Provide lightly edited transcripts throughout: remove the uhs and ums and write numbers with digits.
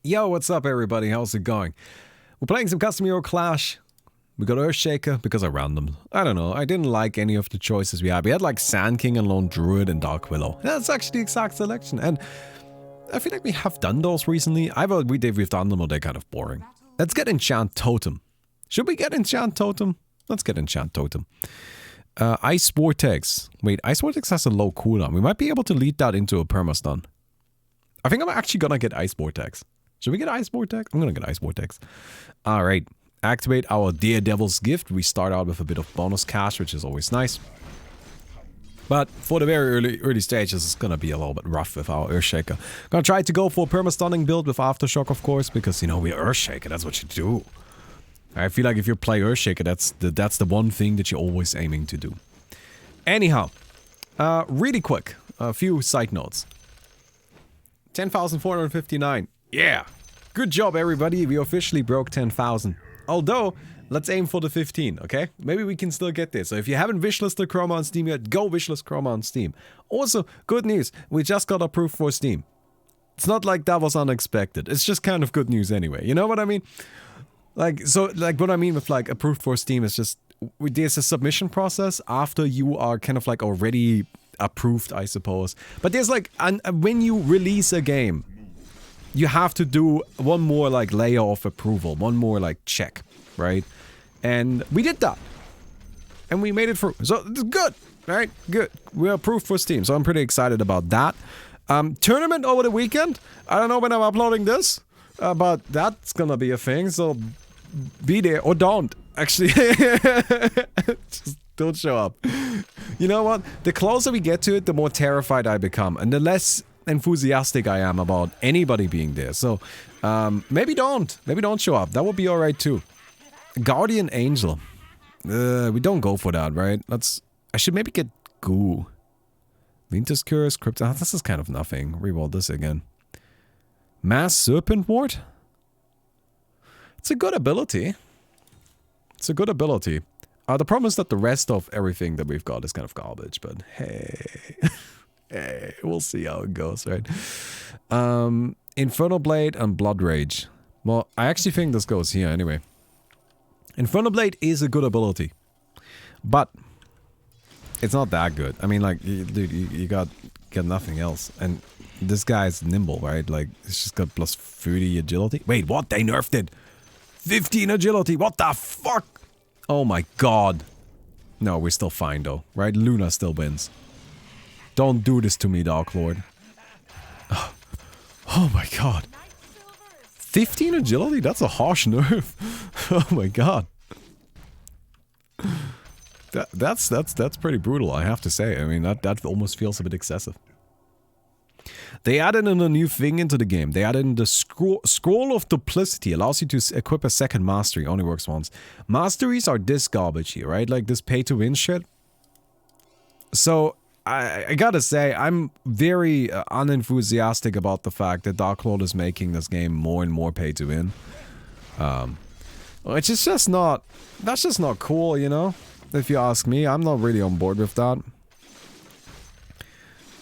Yo, what's up everybody? How's it going? We're playing some custom hero clash. We got Earthshaker because I ran them. I don't know, I didn't like any of the choices we had. We had like Sand King and Lone Druid and Dark Willow. That's actually the exact selection. And I feel like we have done those recently. Either we've done them or they're kind of boring. Let's get Enchant Totem. Should we get Enchant Totem? Let's get Enchant Totem. Ice Vortex. Wait, Ice Vortex has a low cooldown. We might be able to lead that into a permastun. I think I'm actually gonna get Ice Vortex. Should we get Ice Vortex? I'm gonna get Ice Vortex. Alright. Activate our Daredevil's Gift. We start out with a bit of bonus cash, which is always nice. But for the very early stages, it's gonna be a little bit rough with our Earthshaker. Gonna try to go for a permastunning build with Aftershock, of course, because, you know, we're Earthshaker. That's what you do. I feel like if you play Earthshaker, that's the one thing that you're always aiming to do. Anyhow, really quick, a few side notes. 10,459. Yeah! Good job, everybody. We officially broke 10,000. Although, let's aim for the 15, okay? Maybe we can still get there. So if you haven't wishlisted Chroma on Steam yet, go wishlist Chroma on Steam. Also, good news. We just got approved for Steam. It's not like that was unexpected. It's just kind of good news anyway. You know what I mean? Like, so, like, what I mean with, like, approved for Steam is just... There's a submission process after you are kind of, like, already approved, I suppose. But there's, like, when you release a game... You have to do one more like layer of approval, one more like check, right? And we did that. And we made it through. So it's good, right? Good. We're approved for Steam, so I'm pretty excited about that. Tournament over the weekend. I don't know when I'm uploading this, but that's gonna be a thing, so be there or don't. Actually, just don't show up. You know what? The closer we get to it, the more terrified I become, and the less enthusiastic I am about anybody being there. So, maybe don't show up. That would be alright too. Guardian Angel. We don't go for that, right? I should maybe get Goo. Winter's Curse, Crypto. This is kind of nothing. Reroll this again. Mass Serpent Ward? It's a good ability. It's a good ability. The problem is that the rest of everything that we've got is kind of garbage, but hey... Hey, we'll see how it goes, right? Infernal Blade and Blood Rage. Well, I actually think this goes here anyway. Infernal Blade is a good ability. But it's not that good. I mean, like, dude, you got nothing else. And this guy's nimble, right? Like, it's just got plus 30 agility. Wait, what? They nerfed it! 15 agility! What the fuck? Oh my god. No, we're still fine though, right? Luna still wins. Don't do this to me, Dark Lord. Oh my god. 15 agility? That's a harsh nerf. Oh my god. That's pretty brutal, I have to say. I mean, that almost feels a bit excessive. They added in a new thing into the game. They added in the Scroll of Duplicity. Allows you to equip a second mastery. Only works once. Masteries are this garbage here, right? Like this pay-to-win shit. So... I gotta say, I'm very unenthusiastic about the fact that Dark Lord is making this game more and more pay to win. Which is just not... That's just not cool, you know? If you ask me, I'm not really on board with that.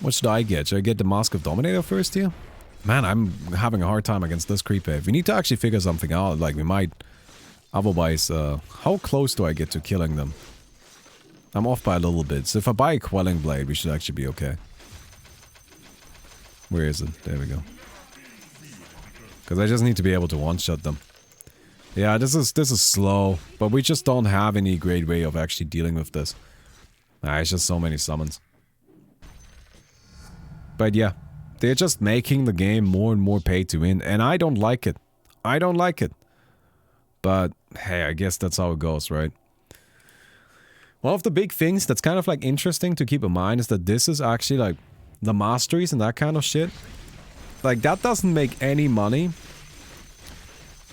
What should I get? Should I get the Mask of Dominator first here? Man, I'm having a hard time against this creep wave. We need to actually figure something out, like we might... Otherwise, how close do I get to killing them? I'm off by a little bit, so if I buy a Quelling Blade, we should actually be okay. Where is it? There we go. Because I just need to be able to one-shot them. Yeah, this is slow, but we just don't have any great way of actually dealing with this. It's just so many summons. But yeah, they're just making the game more and more pay to win, and I don't like it. I don't like it. But, hey, I guess that's how it goes, right? One of the big things that's kind of like interesting to keep in mind is that this is actually like the masteries and that kind of shit. Like that doesn't make any money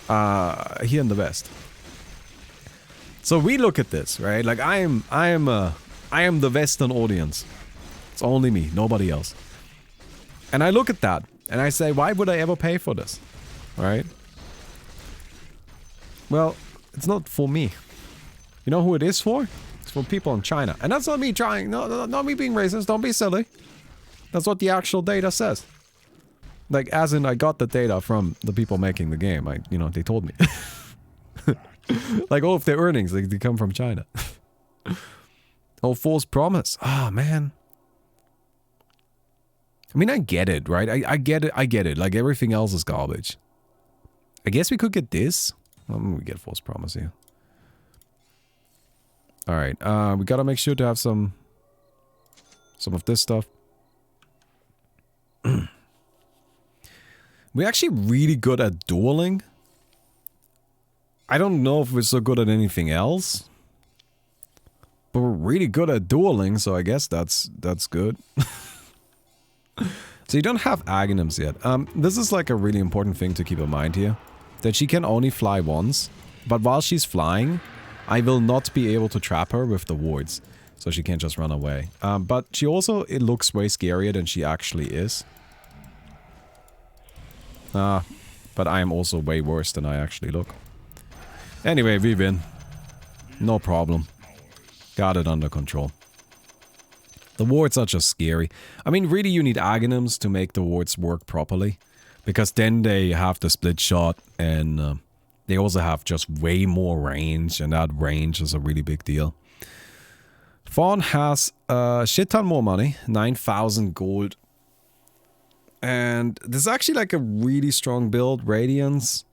here in the West. So we look at this, right? Like I am the Western audience. It's only me, nobody else. And I look at that and I say, why would I ever pay for this? Right? Well, it's not for me. You know who it is for? For people in China. And that's not me trying, not me being racist, don't be silly. That's what the actual data says. Like, as in, I got the data from the people making the game. You know, they told me. Like, all of their earnings, they come from China. Oh, false promise. Ah, man. I mean, I get it, right? I get it. Like, everything else is garbage. I guess we could get this. We get false promise here. Alright, we gotta make sure to have some of this stuff. We're actually really good at dueling. I don't know if we're so good at anything else. But we're really good at dueling, so I guess that's good. So you don't have Aghanims yet. This is like a really important thing to keep in mind here. That she can only fly once. But while she's flying, I will not be able to trap her with the wards. So she can't just run away. But she also, it looks way scarier than she actually is. But I am also way worse than I actually look. Anyway, we win. No problem. Got it under control. The wards are just scary. I mean, really you need Aghanims to make the wards work properly. Because then they have the split shot and they also have just way more range. And that range is a really big deal. Fawn has a shit ton more money. 9,000 gold. And this is actually like a really strong build. Radiance.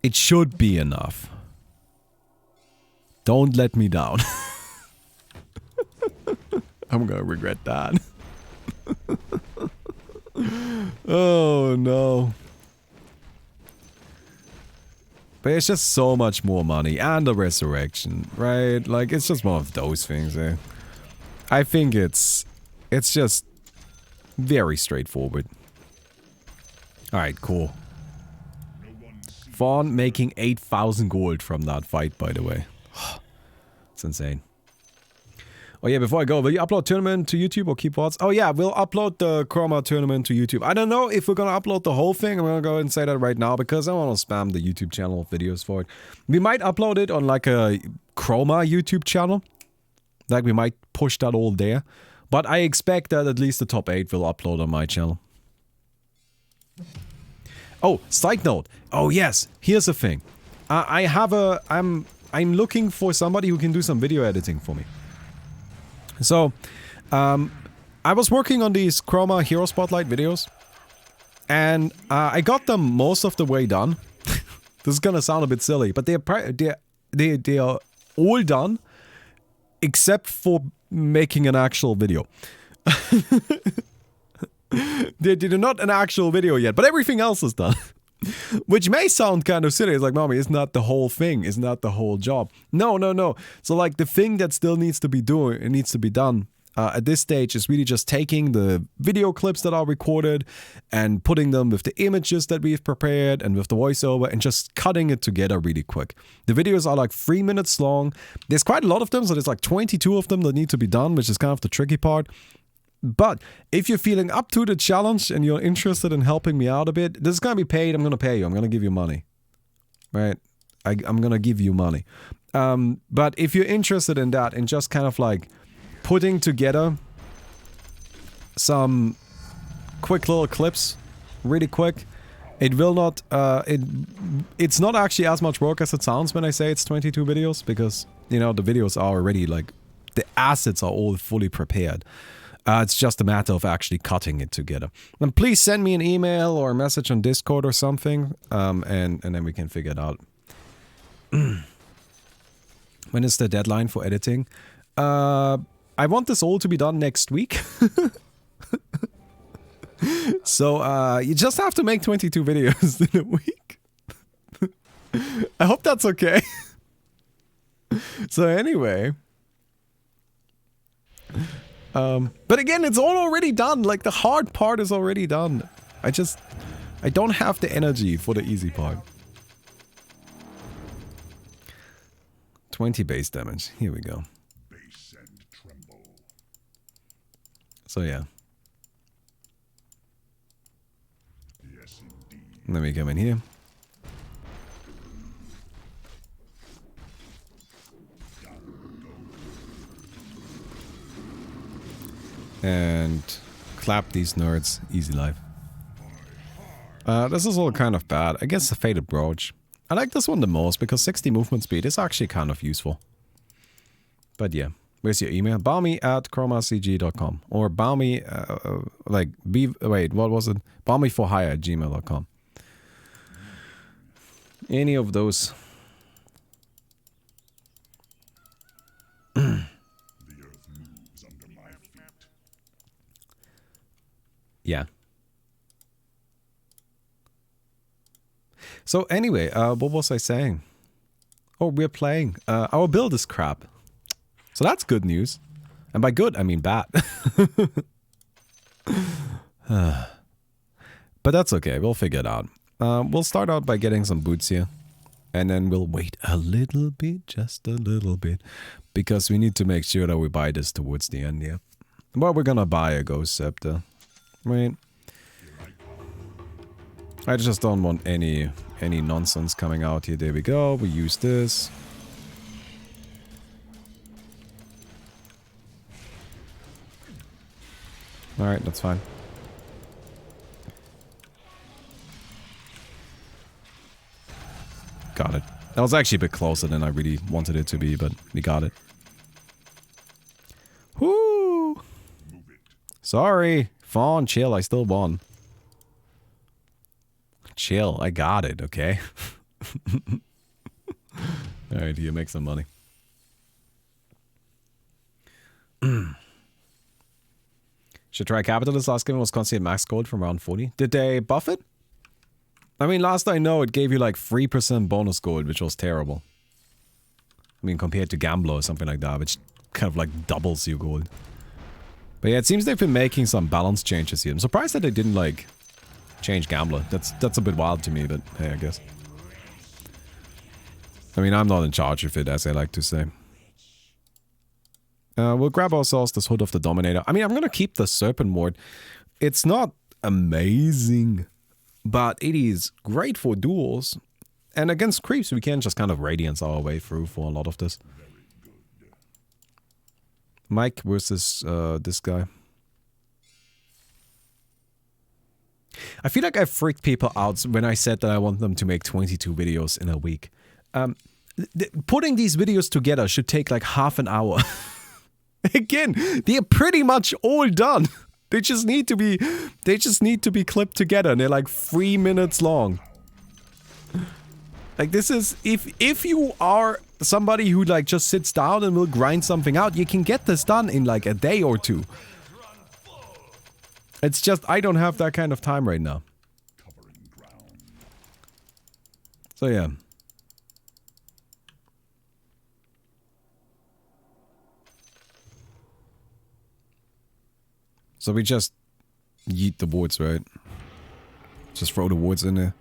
It should be enough. Don't let me down. I'm gonna regret that. Oh no. But it's just so much more money and the resurrection, right? Like, it's just one of those things, eh? I think it's just very straightforward. Alright, cool. Fawn making 8,000 gold from that fight, by the way. It's insane. Oh yeah, before I go, will you upload tournament to YouTube or keep VODs? Oh yeah, we'll upload the Chroma tournament to YouTube. I don't know if we're gonna upload the whole thing. I'm gonna go ahead and say that right now because I don't want to spam the YouTube channel with videos for it. We might upload it on like a Chroma YouTube channel. Like we might push that all there. But I expect that at least the top 8 will upload on my channel. Oh, side note. Oh yes, here's the thing. I'm looking for somebody who can do some video editing for me. So, I was working on these Chroma Hero Spotlight videos. And I got them most of the way done. This is gonna sound a bit silly, but they are all done. Except for making an actual video. They're not an actual video yet, but everything else is done. Which may sound kind of silly. It's like, mommy, isn't that the whole thing? Isn't that the whole job? No. So like the thing that still needs to be done at this stage is really just taking the video clips that are recorded and putting them with the images that we've prepared and with the voiceover and just cutting it together really quick. The videos are like 3 minutes long. There's quite a lot of them, so there's like 22 of them that need to be done, which is kind of the tricky part. But if you're feeling up to the challenge and you're interested in helping me out a bit, this is going to be paid. I'm going to pay you. I'm going to give you money. Right? I'm going to give you money. But if you're interested in that and just kind of like putting together some quick little clips really quick, it will not, it's not actually as much work as it sounds when I say it's 22 videos because, you know, the videos are already like, the assets are all fully prepared. It's just a matter of actually cutting it together. And please send me an email or a message on Discord or something, and then we can figure it out. When is the deadline for editing? I want this all to be done next week. So, you just have to make 22 videos in a week. I hope that's okay. So anyway... but again, it's all already done. Like, the hard part is already done. I don't have the energy for the easy part. 20 base damage. Here we go. So, yeah. Let me come in here. And clap these nerds. Easy life. This is all kind of bad. I guess the Faded Brooch. I like this one the most because 60 movement speed is actually kind of useful. But yeah. Where's your email? balmy@chromacg.com. Or balmy, wait, what was it? balmy4hire@gmail.com. Any of those. Yeah. So anyway, what was I saying? Oh, we're playing. Our build is crap. So that's good news. And by good, I mean bad. But that's okay. We'll figure it out. We'll start out by getting some boots here. And then we'll wait a little bit, just a little bit. Because we need to make sure that we buy this towards the end, yeah. Well, we're gonna buy a Ghost Scepter. Wait. I just don't want any nonsense coming out here. There we go. We use this. Alright, that's fine. Got it. That was actually a bit closer than I really wanted it to be, but we got it. Whoo! Sorry. Fawn, chill, I still won. Chill, I got it, okay? Alright, here, make some money. Should try Capitalist. Last game was constantly max gold from round 40. Did they buff it? I mean, last I know, it gave you like 3% bonus gold, which was terrible. I mean, compared to Gambler or something like that, which kind of like doubles your gold. But yeah, it seems they've been making some balance changes here. I'm surprised that they didn't like change Gambler. That's a bit wild to me, but hey, I guess. I mean, I'm not in charge of it, as I like to say. We'll grab ourselves this Hood of the Dominator. I mean, I'm gonna keep the Serpent Ward. It's not amazing, but it is great for duels. And against creeps, we can just kind of Radiance our way through for a lot of this. Mike versus this guy. I feel like I freaked people out when I said that I want them to make 22 videos in a week. Putting these videos together should take like half an hour. Again, they're pretty much all done. They just need to be clipped together and they're like 3 minutes long. Like this is, if you are somebody who like just sits down and will grind something out, you can get this done in like a day or two. It's just, I don't have that kind of time right now. So yeah. So we just yeet the wards, right? Just throw the wards in there.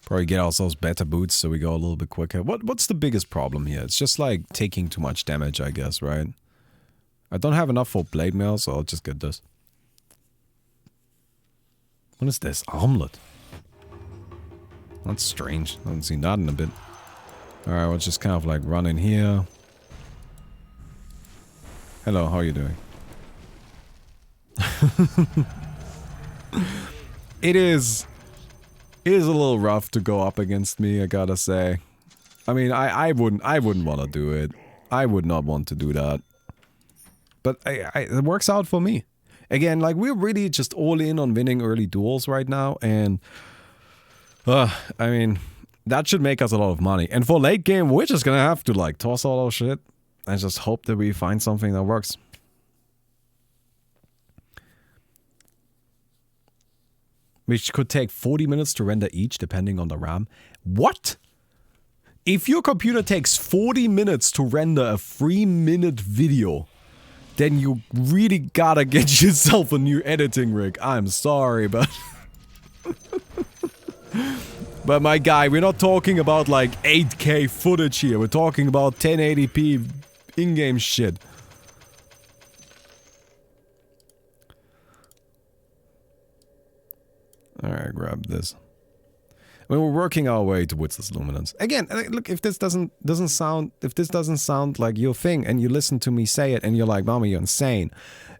Probably get ourselves better boots so we go a little bit quicker. What's the biggest problem here? It's just like taking too much damage, I guess, right? I don't have enough for blade mail, so I'll just get this. What is this? Armlet. That's strange. I haven't seen that in a bit. Alright, we'll just kind of like run in here. Hello, how are you doing? It is a little rough to go up against me, I gotta say. I mean, I wouldn't want to do it. I would not want to do that. But it works out for me. Again, like, we're really just all in on winning early duels right now, and I mean, that should make us a lot of money. And for late game, we're just gonna have to like toss all our shit and just hope that we find something that works. Which could take 40 minutes to render each, depending on the RAM. What? If your computer takes 40 minutes to render a 3-minute video, then you really gotta get yourself a new editing rig. I'm sorry, but... But my guy, we're not talking about like 8K footage here. We're talking about 1080p in-game shit. Alright, grab this. When we're working our way towards this luminance. Again, look, if this doesn't sound like your thing, and you listen to me say it, and you're like, "Mama, you're insane,"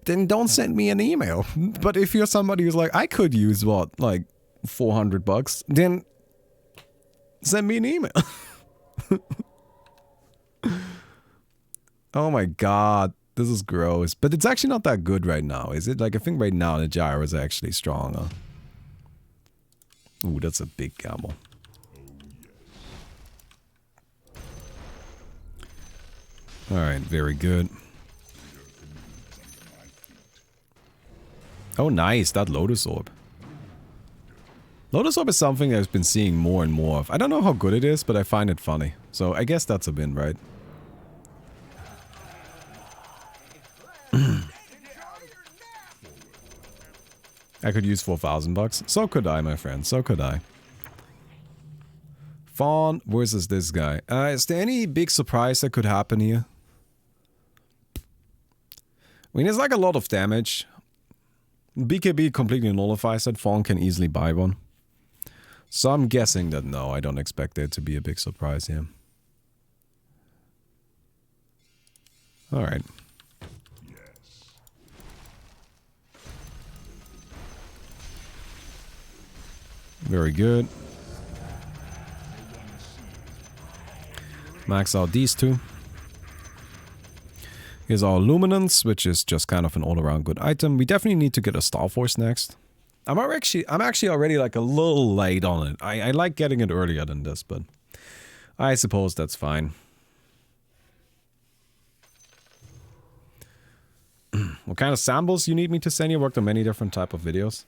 then don't send me an email. But if you're somebody who's like, "I could use what, like $400," then send me an email. Oh my god, this is gross. But it's actually not that good right now, is it? Like, I think right now the gyro is actually stronger. Ooh, that's a big gamble. Alright, very good. Oh, nice, that Lotus Orb. Lotus Orb is something I've been seeing more and more of. I don't know how good it is, but I find it funny. So I guess that's a win, right? I could use $4,000. So could I, my friend. So could I. Fawn versus this guy. Is there any big surprise that could happen here? I mean, it's like a lot of damage. BKB completely nullifies it. Fawn can easily buy one. So I'm guessing that no, I don't expect there to be a big surprise here. Alright. Very good. Max out these two. Here's our Luminance, which is just kind of an all-around good item. We definitely need to get a Star Force next. I'm actually already like a little late on it. I like getting it earlier than this, but I suppose that's fine. What kind of samples you need me to send you? Worked on many different type of videos.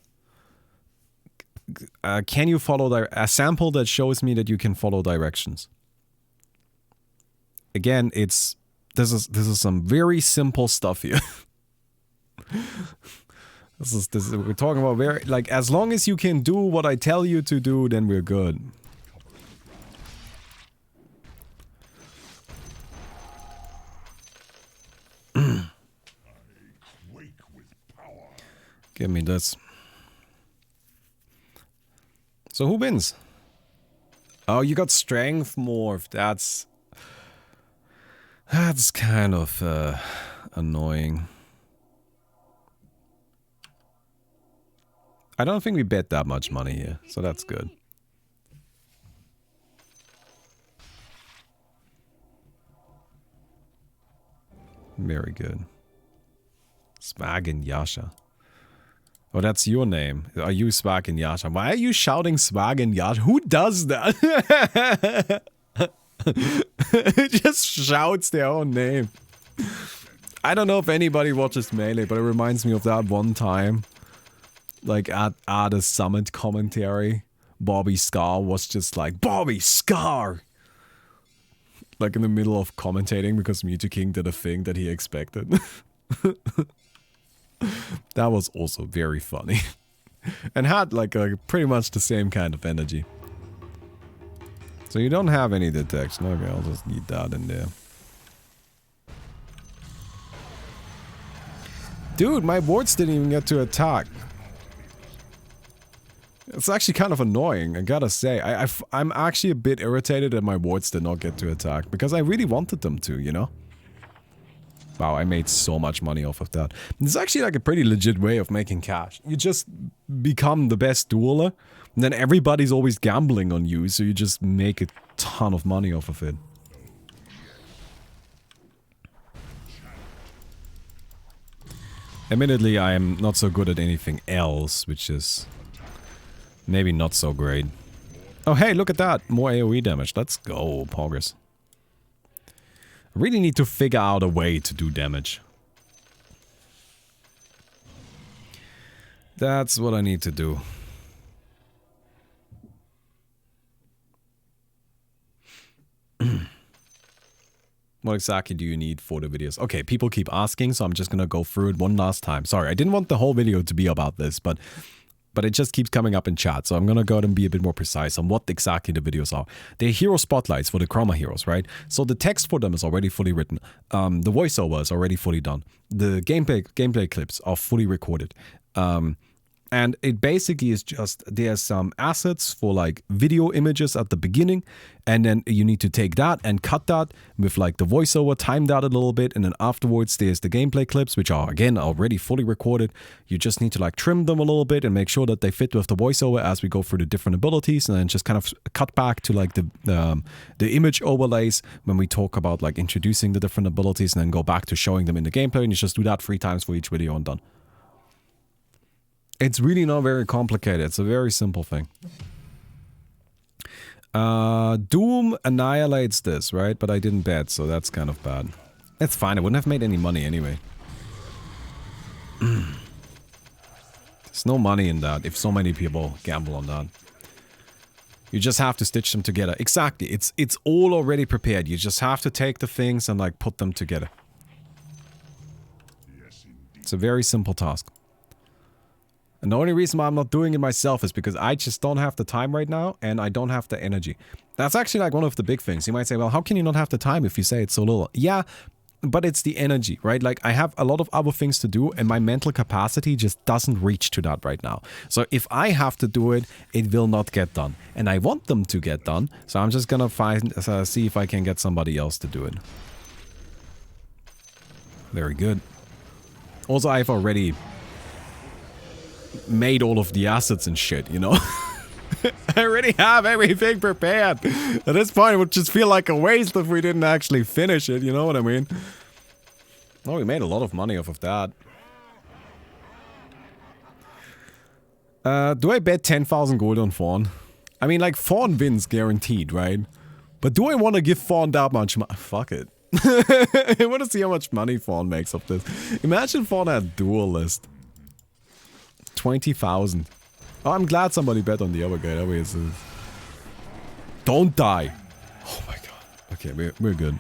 Can you follow a sample that shows me that you can follow directions? Again, this is some very simple stuff here. We're talking about very, like, as long as you can do what I tell you to do, then we're good. Give me this. So who wins? Oh, you got strength morph. That's kind of annoying. I don't think we bet that much money here, so that's good. Very good. Swag and Yasha. Oh, that's your name. Are you Swag and Yasha? Why are you shouting Swag and Yasha? Who does that? Just shouts their own name. I don't know if anybody watches Melee, but it reminds me of that one time. Like at a Summit commentary, Bobby Scar was just like, Bobby Scar! Like in the middle of commentating because Mewtwo King did a thing that he expected. That was also very funny. And had like pretty much the same kind of energy. So you don't have any detection. Okay, I'll just need that in there. Dude, my wards didn't even get to attack. It's actually kind of annoying, I gotta say. I'm actually a bit irritated that my wards did not get to attack. Because I really wanted them to, you know? Wow, I made so much money off of that. It's actually like a pretty legit way of making cash. You just become the best dueler, and then everybody's always gambling on you, so you just make a ton of money off of it. Admittedly, I am not so good at anything else, which is maybe not so great. Oh hey, look at that! More AoE damage. Let's go, Poggers. I really need to figure out a way to do damage. That's what I need to do. What exactly do you need for the videos? Okay, people keep asking, so I'm just gonna go through it one last time. Sorry, I didn't want the whole video to be about this, but it just keeps coming up in chat, so I'm gonna go ahead and be a bit more precise on what exactly the videos are. They're hero spotlights for the Chroma heroes, right? So the text for them is already fully written. The voiceover is already fully done. The gameplay clips are fully recorded. And And it basically is just, there's some assets for like video images at the beginning. And then you need to take that and cut that with like the voiceover, time that a little bit. And then afterwards there's the gameplay clips, which are again already fully recorded. You just need to like trim them a little bit and make sure that they fit with the voiceover as we go through the different abilities. And then just kind of cut back to like the image overlays when we talk about like introducing the different abilities, and then go back to showing them in the gameplay. And you just do that 3 times for each video and done. It's really not very complicated. It's a very simple thing. Doom annihilates this, right? But I didn't bet, so that's kind of bad. It's fine. I wouldn't have made any money anyway. There's no money in that if so many people gamble on that. You just have to stitch them together. Exactly. It's all already prepared. You just have to take the things and like put them together. It's a very simple task. And the only reason why I'm not doing it myself is because I just don't have the time right now, and I don't have the energy. That's actually like one of the big things. You might say, well, how can you not have the time if you say it's so little? Yeah, but it's the energy, right? Like, I have a lot of other things to do, and my mental capacity just doesn't reach to that right now. So if I have to do it, it will not get done. And I want them to get done, so I'm just gonna see if I can get somebody else to do it. Very good. Also, I've already made all of the assets and shit, you know? I already have everything prepared. At this point, it would just feel like a waste if we didn't actually finish it, you know what I mean? Oh, we made a lot of money off of that. Do I bet 10,000 gold on Fawn? I mean, like, Fawn wins guaranteed, right? But do I want to give Fawn that much money? Fuck it. I want to see how much money Fawn makes off this. Imagine Fawn had Duelist. 20,000. Oh, I'm glad somebody bet on the other guy. That way it's... Don't die. Oh my god. Okay, we're good.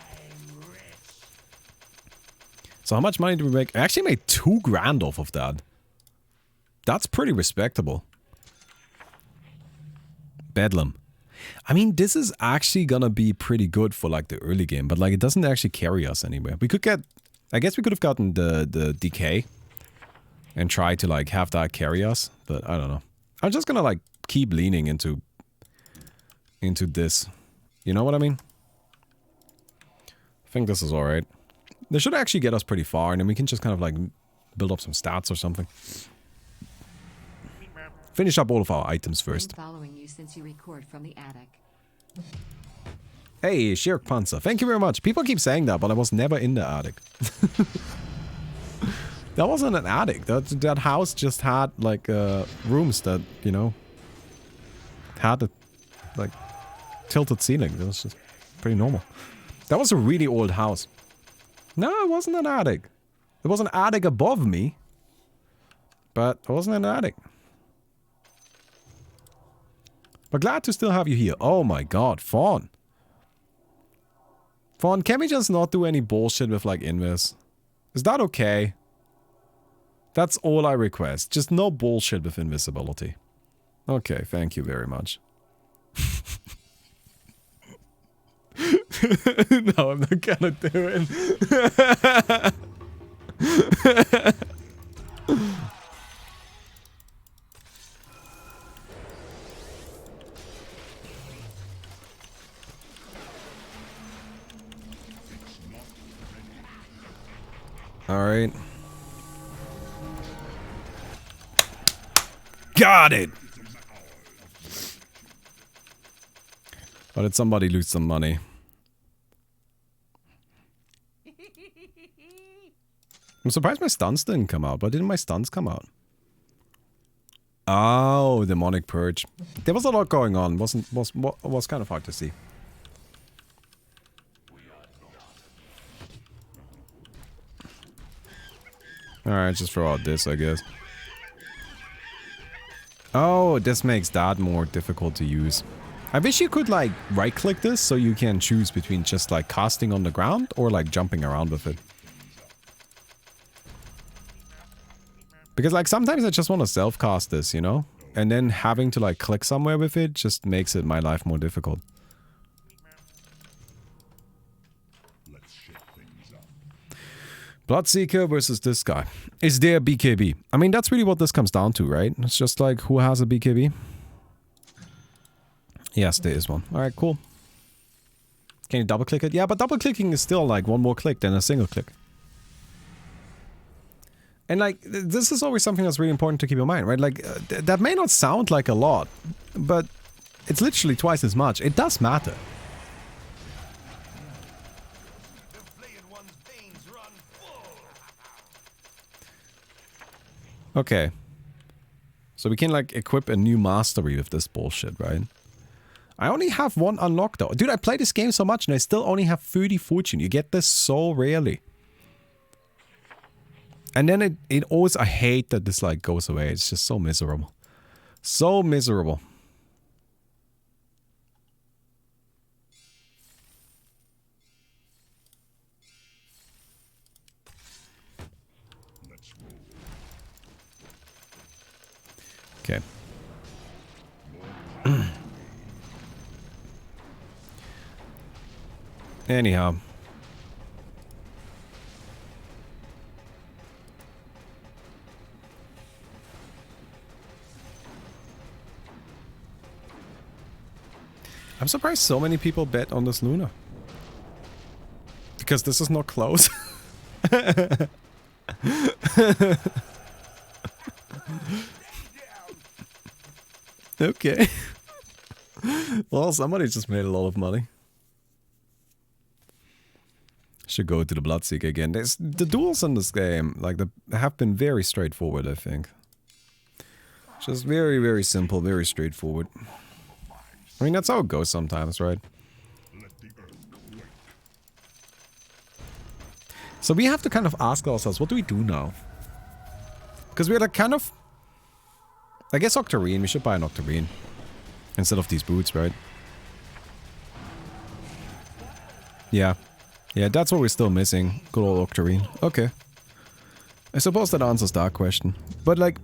So how much money did we make? I actually made 2 grand off of that. That's pretty respectable. Bedlam. I mean, this is actually gonna be pretty good for like the early game, but like it doesn't actually carry us anywhere. We could get... I guess we could have gotten the decay and try to like have that carry us, but I don't know. I'm just gonna like keep leaning into this. You know what I mean? I think this is alright. This should actually get us pretty far, and then we can just kind of like build up some stats or something. Finish up all of our items first. I'm following you since you record from the attic. Hey, Shirk Panzer. Thank you very much. People keep saying that, but I was never in the attic. That wasn't an attic. That house just had like rooms that, you know, had a like tilted ceiling. It was just pretty normal. That was a really old house. No, it wasn't an attic. It was an attic above me, but it wasn't an attic. But glad to still have you here. Oh my god, Fawn. Fawn, can we just not do any bullshit with like Invis? Is that okay? That's all I request. Just no bullshit with invisibility. Okay, thank you very much. No, I'm not gonna do it. Alright. Got it! But did somebody lose some money? I'm surprised my stuns didn't come out. Why didn't my stuns come out? Oh, demonic purge. There was a lot going on. Was kind of hard to see. Alright, just throw out this, I guess. Oh, this makes that more difficult to use. I wish you could, like, right-click this so you can choose between just, like, casting on the ground or, like, jumping around with it. Because, like, sometimes I just want to self-cast this, you know? And then having to, like, click somewhere with it just makes it my life more difficult. Bloodseeker versus this guy. Is there a BKB? I mean, that's really what this comes down to, right? It's just like, who has a BKB? Yes, there is one. Alright, cool. Can you double click it? Yeah, but double clicking is still like one more click than a single click. And like, this is always something that's really important to keep in mind, right? Like, that may not sound like a lot, but it's literally twice as much. It does matter. Okay. So we can like equip a new mastery with this bullshit, right? I only have one unlocked though. Dude, I play this game so much and I still only have 30 fortune. You get this so rarely. And then it always, I hate that this like goes away. It's just so miserable. So miserable. Okay. Anyhow. I'm surprised so many people bet on this Luna. Because this is not close. Okay. Well, somebody just made a lot of money. Should go to the Bloodseeker again. The duels in this game, like, have been very straightforward, I think. Just very, very simple, very straightforward. I mean, that's how it goes sometimes, right? So we have to kind of ask ourselves, what do we do now? Because we're like kind of... I guess Octarine, we should buy an Octarine. Instead of these boots, right? Yeah. Yeah, that's what we're still missing. Good old Octarine. Okay. I suppose that answers that question. But like...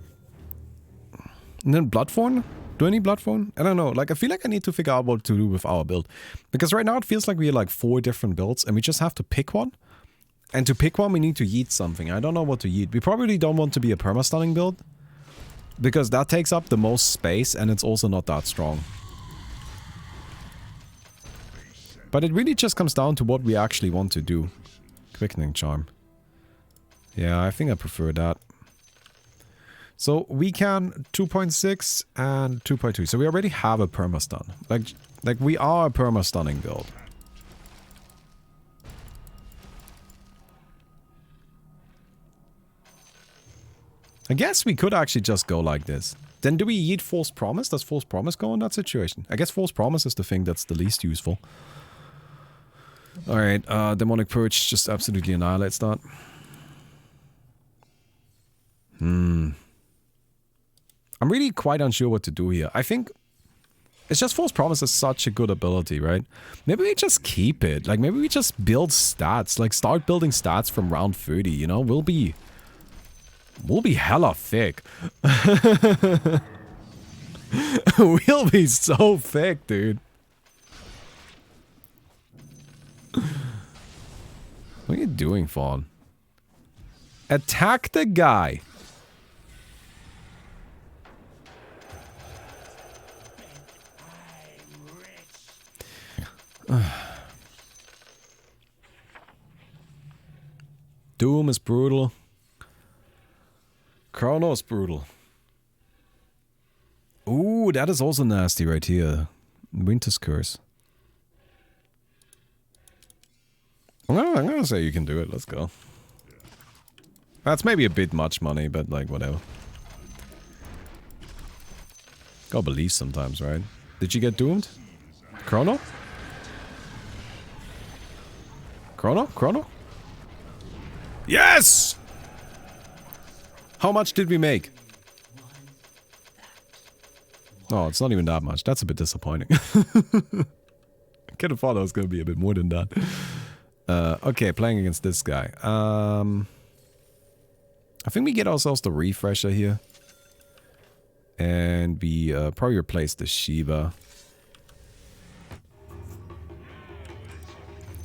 And then Bloodthorn? Do I need Bloodthorn? I don't know. Like, I feel like I need to figure out what to do with our build. Because right now it feels like we have like 4 different builds and we just have to pick one. And to pick one we need to yeet something. I don't know what to yeet. We probably don't want to be a perma-stunning build. Because that takes up the most space and it's also not that strong. But it really just comes down to what we actually want to do. Quickening Charm. Yeah, I think I prefer that. So we can 2.6 and 2.2. So we already have a perma-stun. Like we are a perma-stunning build. I guess we could actually just go like this. Then do we yeet False Promise? Does False Promise go in that situation? I guess False Promise is the thing that's the least useful. Alright, Demonic Purge just absolutely annihilates that. I'm really quite unsure what to do here. I think it's just False Promise is such a good ability, right? Maybe we just keep it. Like, maybe we just build stats. Like, start building stats from round 30, you know? We'll be hella thick. We'll be so thick, dude. What are you doing, Fawn? Attack the guy. Doom is brutal. Chrono is brutal. Ooh, that is also nasty right here. Winter's Curse. I'm gonna say you can do it. Let's go. That's maybe a bit much money, but like, whatever. Gotta believe sometimes, right? Did you get doomed? Chrono? Chrono? Chrono? Yes! How much did we make? Oh, it's not even that much. That's a bit disappointing. I could have thought it was gonna be a bit more than that. Okay, playing against this guy. I think we get ourselves the refresher here. And we probably replace the Shiva.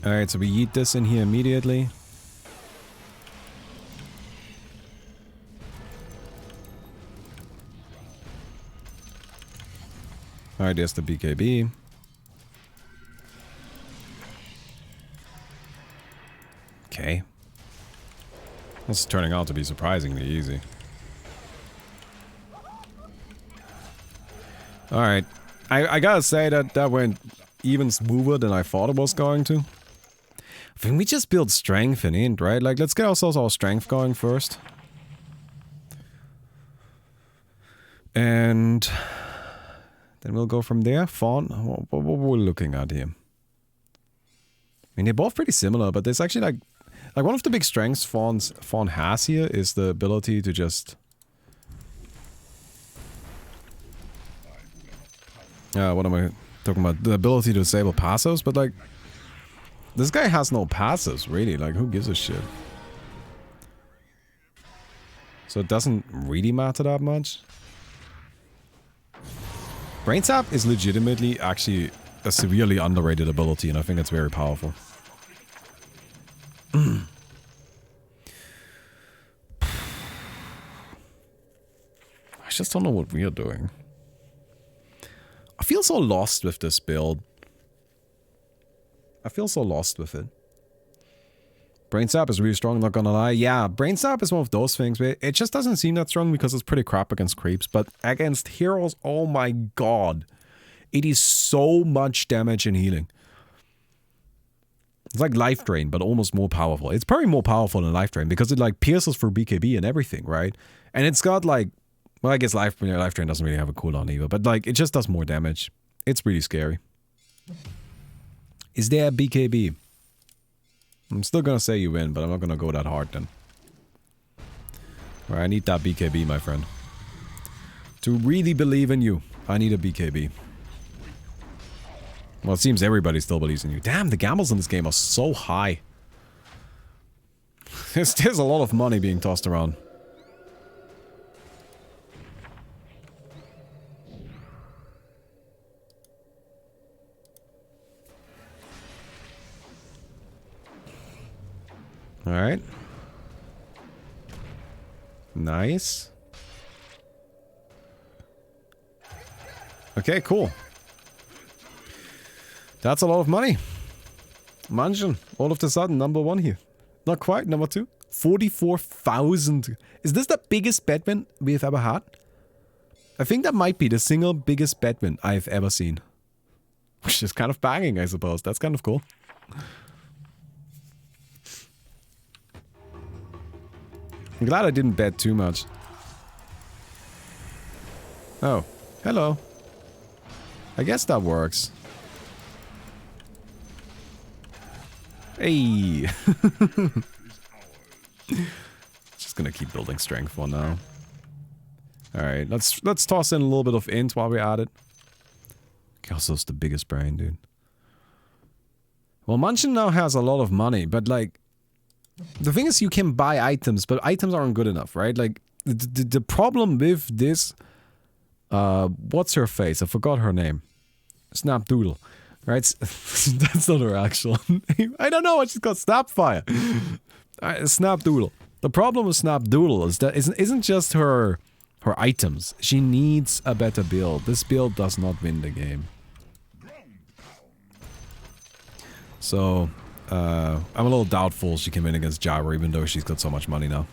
Alright, so we yeet this in here immediately. Alright, there's the BKB. Okay. This is turning out to be surprisingly easy. Alright. I gotta say that went even smoother than I thought it was going to. I think we just build strength and int, right? Like, let's get ourselves our strength going first. And then we'll go from there. Fawn, what we're looking at here. I mean, they're both pretty similar, but there's actually like one of the big strengths Fawn has here is the ability to just... what am I talking about? The ability to disable passives, but like... This guy has no passives, really. Like, who gives a shit? So it doesn't really matter that much. Brain Sap is legitimately actually a severely underrated ability, and I think it's very powerful. I just don't know what we are doing. I feel so lost with this build. I feel so lost with it. Brain Sap is really strong, not gonna lie. Yeah, Brain Sap is one of those things where it just doesn't seem that strong because it's pretty crap against creeps, but against heroes, oh my god. It is so much damage and healing. It's like Life Drain, but almost more powerful. It's probably more powerful than Life Drain because it like pierces for BKB and everything, right? And it's got like, well, I guess Life Drain doesn't really have a cooldown either, but like it just does more damage. It's really scary. Is there a BKB? I'm still gonna say you win, but I'm not gonna go that hard then. Alright, I need that BKB, my friend. To really believe in you, I need a BKB. Well, it seems everybody still believes in you. Damn, the gambles in this game are so high. There's a lot of money being tossed around. Alright. Nice. Okay, cool. That's a lot of money. Mansion, all of a sudden, number one here. Not quite, number two. 44,000. Is this the biggest bet win we've ever had? I think that might be the single biggest bet win I've ever seen. Which is kind of banging, I suppose. That's kind of cool. I'm glad I didn't bet too much. Oh, hello. I guess that works. Hey! Just gonna keep building strength for now. Alright, let's toss in a little bit of int while we're at it. Kelso's the biggest brain, dude. Well, Munchin now has a lot of money, but like... The thing is, you can buy items, but items aren't good enough, right? Like, the problem with this... what's her face? I forgot her name. Snapdoodle. Right? That's not her actual name. I don't know what she's called. Snapfire. Snapdoodle. The problem with Snapdoodle is that isn't just her items. She needs a better build. This build does not win the game. So, I'm a little doubtful she can win against Gyro, even though she's got so much money now.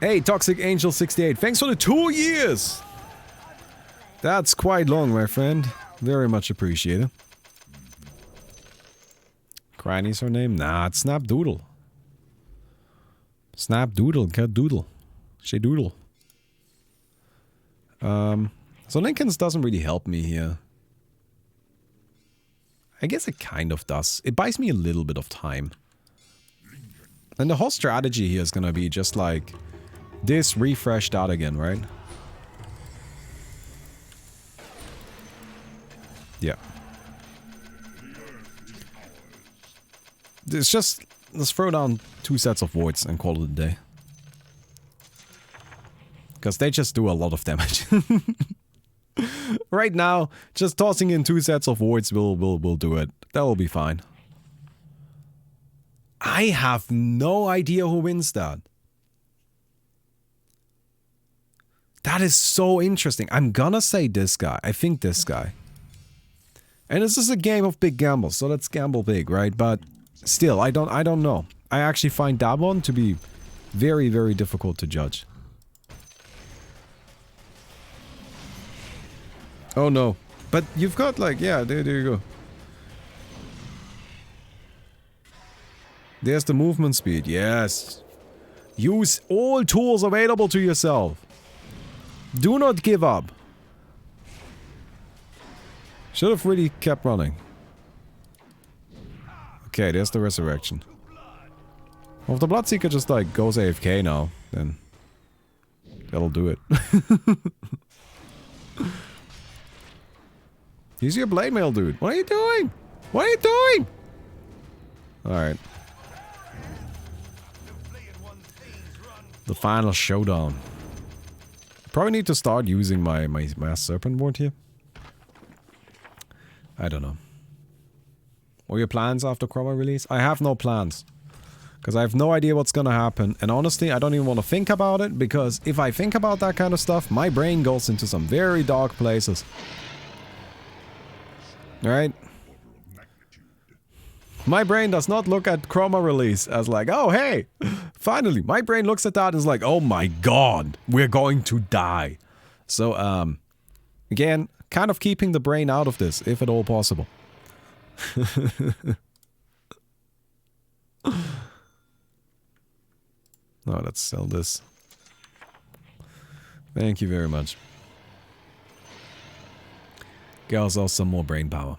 Hey, Toxic Angel 68. Thanks for the 2 years! That's quite long, my friend. Very much appreciated. Cranny's her name? Nah, it's Snapdoodle. Snapdoodle, Doodle. She doodle. So Lincoln's doesn't really help me here. I guess it kind of does. It buys me a little bit of time. And the whole strategy here is gonna be just like this, refresh that again, right? Yeah. It's just, let's throw down 2 sets of voids and call it a day. Because they just do a lot of damage. Right now, just tossing in 2 sets of voids will do it. That will be fine. I have no idea who wins that. That is so interesting. I'm gonna say this guy. I think this guy. And this is a game of big gambles, so let's gamble big, right? But still, I don't know. I actually find that one to be very, very difficult to judge. Oh no. But you've got like, yeah, there you go. There's the movement speed, yes. Use all tools available to yourself. Do not give up. Should have really kept running. Okay, there's the resurrection. Well, if the Bloodseeker just like goes AFK now, then that'll do it. Use your blade mail, dude. What are you doing? What are you doing? Alright. The final showdown. Probably need to start using my Mass Serpent Ward here. I don't know. What are your plans after Chroma release? I have no plans. Because I have no idea what's gonna happen. And honestly, I don't even want to think about it. Because if I think about that kind of stuff, my brain goes into some very dark places. Alright? My brain does not look at Chroma release as like, oh hey, finally. My brain looks at that and is like, oh my god, we're going to die. So, again, kind of keeping the brain out of this, if at all possible. No, let's sell this. Thank you very much. Get ourselves some more brain power.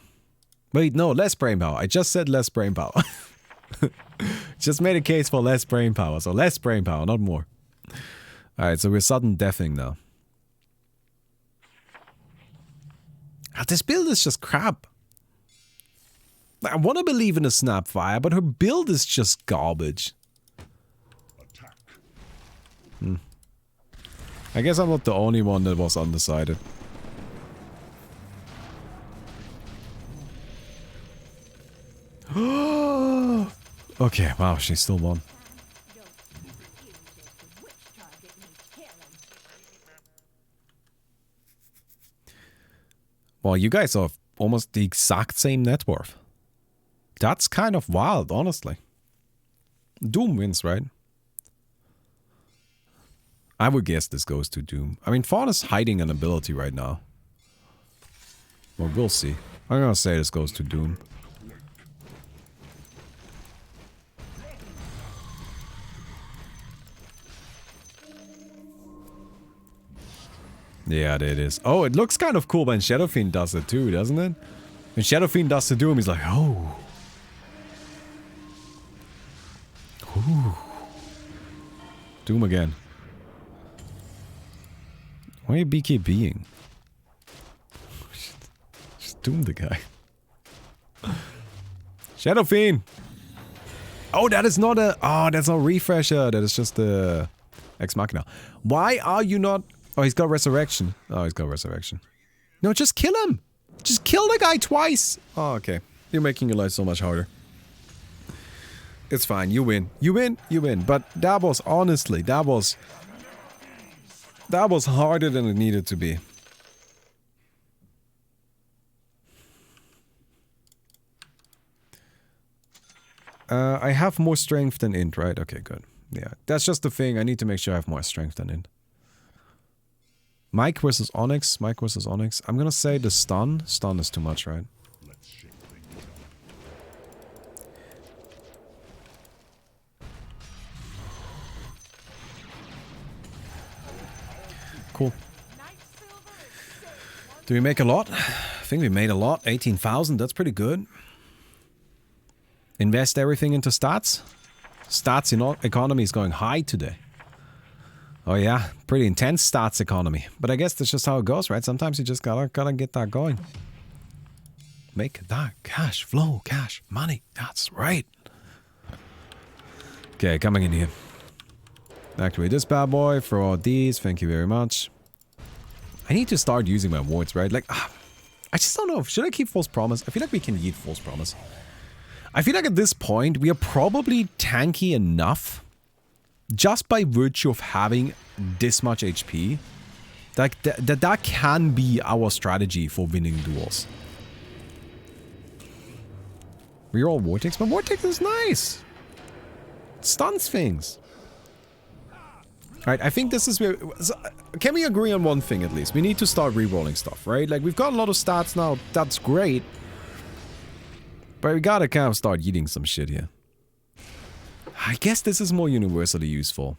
Wait, no, less brain power. I just said less brain power. Just made a case for less brain power. So less brain power, not more. Alright, so we're sudden deathing now. This build is just crap. I want to believe in a Snapfire, but her build is just garbage. I guess I'm not the only one that was undecided. Okay, wow, she still won. Well, you guys are almost the exact same net worth. That's kind of wild, honestly. Doom wins, right? I would guess this goes to Doom. I mean, Fawn is hiding an ability right now. Well, we'll see. I'm gonna say this goes to Doom. Yeah, there it is. Oh, it looks kind of cool when Shadow Fiend does it too, doesn't it? When Shadow Fiend does the Doom, he's like, oh. Ooh. Doom again. Why are you BKBing? Just Doom the guy. Shadow Fiend! Oh, that is not a... Oh, that's a refresher. That is just a... Ex Machina. Why are you not... Oh, he's got Resurrection. Oh, he's got Resurrection. No, just kill him! Just kill the guy twice! Oh, okay. You're making your life so much harder. It's fine. You win. You win. You win. But that was, honestly, that was harder than it needed to be. I have more strength than int, right? Okay, good. Yeah, that's just the thing. I need to make sure I have more strength than int. Mike versus Onyx. Mike versus Onyx. I'm gonna say the stun. Stun is too much, right? Cool. Do we make a lot? I think we made a lot. 18,000. That's pretty good. Invest everything into stats. Stats economy is going high today. Oh yeah, pretty intense stats economy. But I guess that's just how it goes, right? Sometimes you just gotta get that going. Make that cash flow, cash, money. That's right. Okay, coming in here. Activate this bad boy, throw out these, thank you very much. I need to start using my wards, right? Like, I just don't know. Should I keep False Promise? I feel like we can eat False Promise. I feel like at this point, we are probably tanky enough, just by virtue of having this much HP, Like, that can be our strategy for winning duels. Reroll Vortex, but Vortex is nice. It stuns things. Alright, I think this is where... Can we agree on one thing at least? We need to start rerolling stuff, right? Like, we've got a lot of stats now. That's great. But we gotta kind of start eating some shit here. I guess this is more universally useful.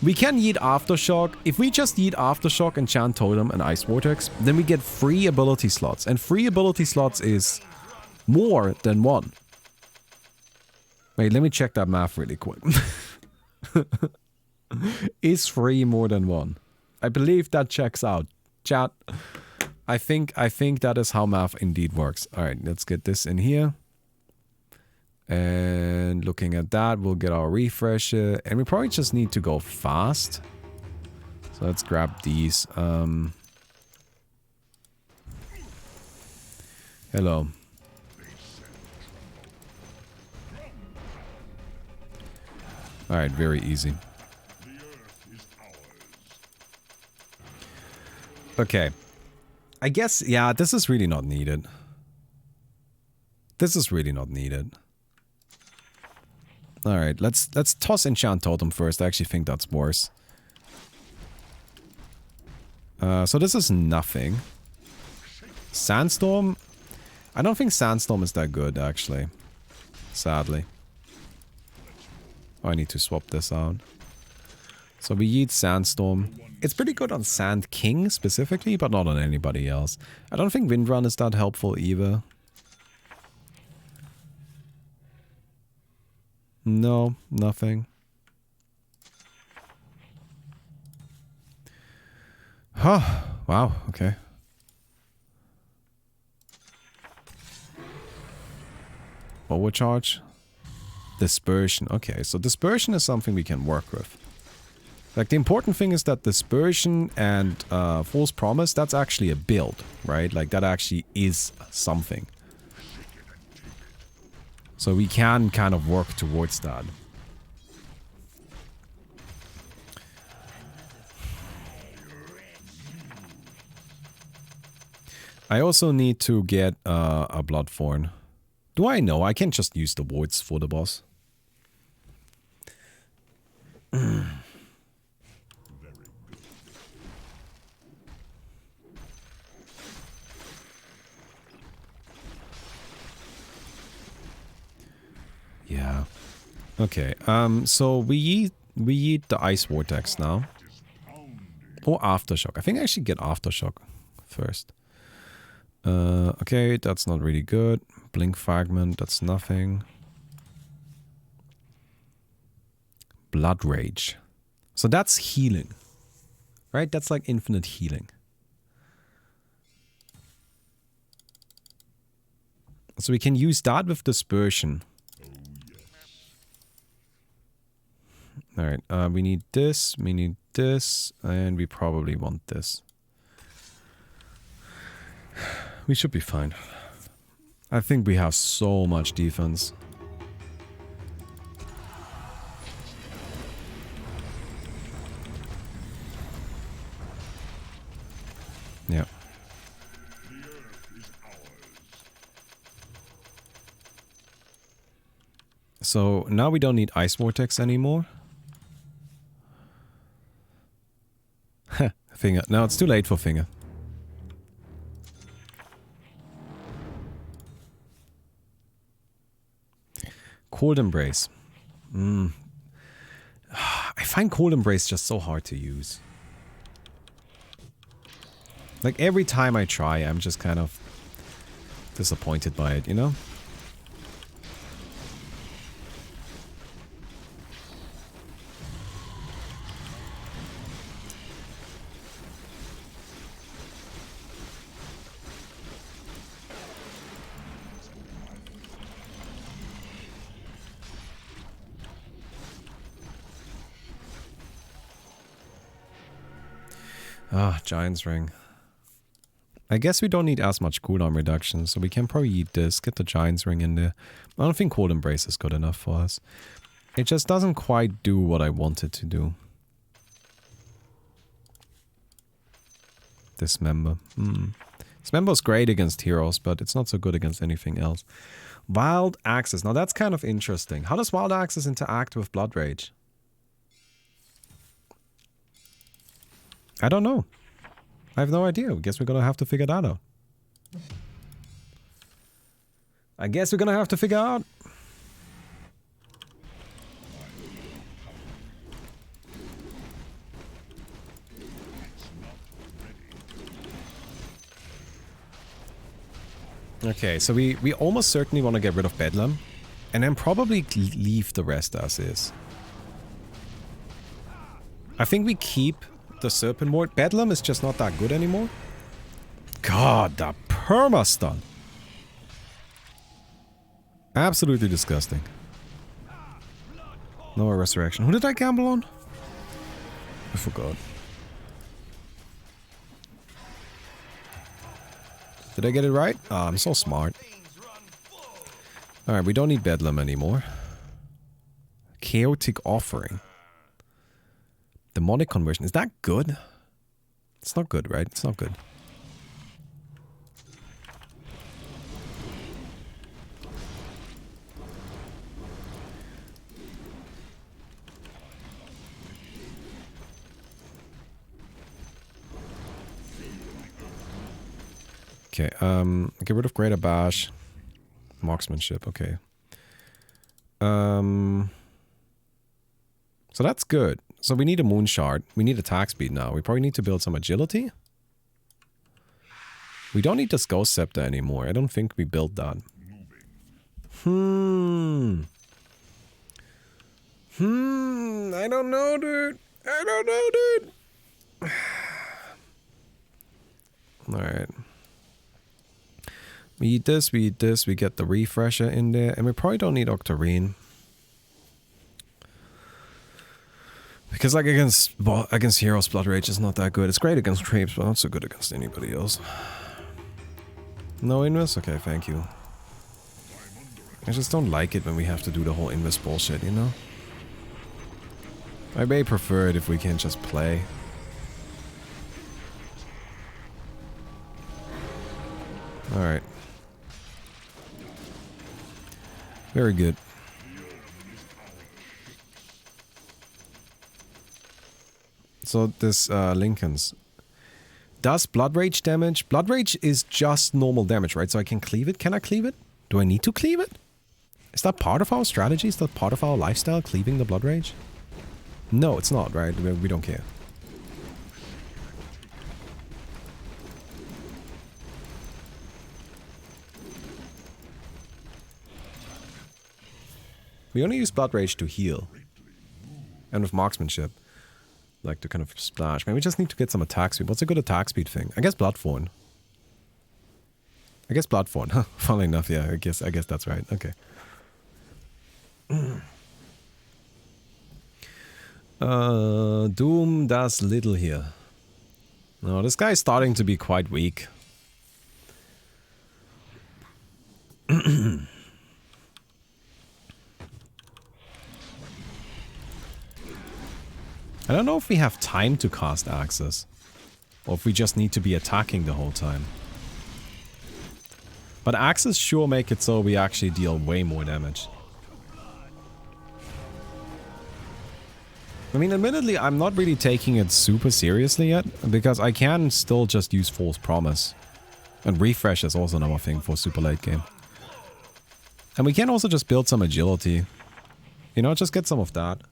We can yeet Aftershock. If we just yeet Aftershock, Enchant Totem, and Ice Vortex, then we get 3 ability slots. And 3 ability slots is more than 1. Wait, let me check that math really quick. Is 3 more than 1? I believe that checks out. Chat. I think that is how math indeed works. Alright, let's get this in here. And looking at that, we'll get our refresher. And we probably just need to go fast. So let's grab these. Hello. Alright, very easy. Okay. I guess, yeah, this is really not needed. This is really not needed. Alright, let's toss Enchant Totem first. I actually think that's worse. So this is nothing. Sandstorm? I don't think Sandstorm is that good, actually. Sadly. Oh, I need to swap this out. So we yeet Sandstorm. It's pretty good on Sand King specifically, but not on anybody else. I don't think Windrun is that helpful either. No, nothing. Huh. Wow, okay. Overcharge. Dispersion. Okay, so Dispersion is something we can work with. Like, the important thing is that Dispersion and False Promise, that's actually a build, right? Like, that actually is something. So we can kind of work towards that. I also need to get a Bloodthorn. Do I know? I can just use the wards for the boss. Yeah. Okay. So we eat the Ice Vortex now. Or Aftershock. I think I should get Aftershock first. Okay, that's not really good. Blink Fragment, that's nothing. Blood Rage. So that's healing. Right? That's like infinite healing. So we can use that with Dispersion. Alright, we need this, and we probably want this. We should be fine. I think we have so much defense. Yeah. So now we don't need Ice Vortex anymore. Finger. No, it's too late for Finger. Cold Embrace. I find Cold Embrace just so hard to use. Like, every time I try, I'm just kind of disappointed by it, you know? Ah, Giant's Ring. I guess we don't need as much cooldown reduction, so we can probably eat this, get the Giant's Ring in there. I don't think Cold Embrace is good enough for us. It just doesn't quite do what I want it to do. Dismember. Dismember's great against heroes, but it's not so good against anything else. Wild Axis. Now that's kind of interesting. How does Wild Axis interact with Blood Rage? I don't know. I have no idea. I guess we're gonna have to figure that out. I guess we're gonna have to figure out. Okay, so we almost certainly want to get rid of Bedlam. And then probably leave the rest as is. I think we keep the Serpent Ward. Bedlam is just not that good anymore. God, the perma-stun. Absolutely disgusting. No resurrection. Who did I gamble on? I forgot. Did I get it right? Ah, I'm so smart. Alright, we don't need Bedlam anymore. Chaotic Offering. Demonic Conversion. Is that good? It's not good, right? It's not good. Okay, get rid of Greater Bash. Marksmanship, okay. So that's good. So we need a Moon Shard. We need attack speed now. We probably need to build some agility. We don't need this Ghost Scepter anymore. I don't think we built that. I don't know, dude. I don't know, dude. Alright. We eat this, we get the Refresher in there, and we probably don't need Octarine. Because like against heroes, Blood Rage is not that good. It's great against creeps, but not so good against anybody else. No Invis? Okay, thank you. I just don't like it when we have to do the whole Invis bullshit, you know? I may prefer it if we can just play. Alright. Very good. So this Lincoln's. Does Blood Rage damage? Blood Rage is just normal damage, right? So I can cleave it. Can I cleave it? Do I need to cleave it? Is that part of our strategy? Is that part of our lifestyle, cleaving the Blood Rage? No, it's not, right? We don't care. We only use Blood Rage to heal. And with Marksmanship. Like to kind of splash. Maybe we just need to get some attack speed. What's a good attack speed thing? I guess Bloodthorn. I guess Bloodthorn. Huh, funnily enough, yeah. I guess that's right. Okay. Doom does little here. No, this guy's starting to be quite weak. I don't know if we have time to cast Axis. Or if we just need to be attacking the whole time. But Axis sure make it so we actually deal way more damage. I mean, admittedly, I'm not really taking it super seriously yet. Because I can still just use False Promise. And Refresh is also another thing for super late game. And we can also just build some agility. You know, just get some of that.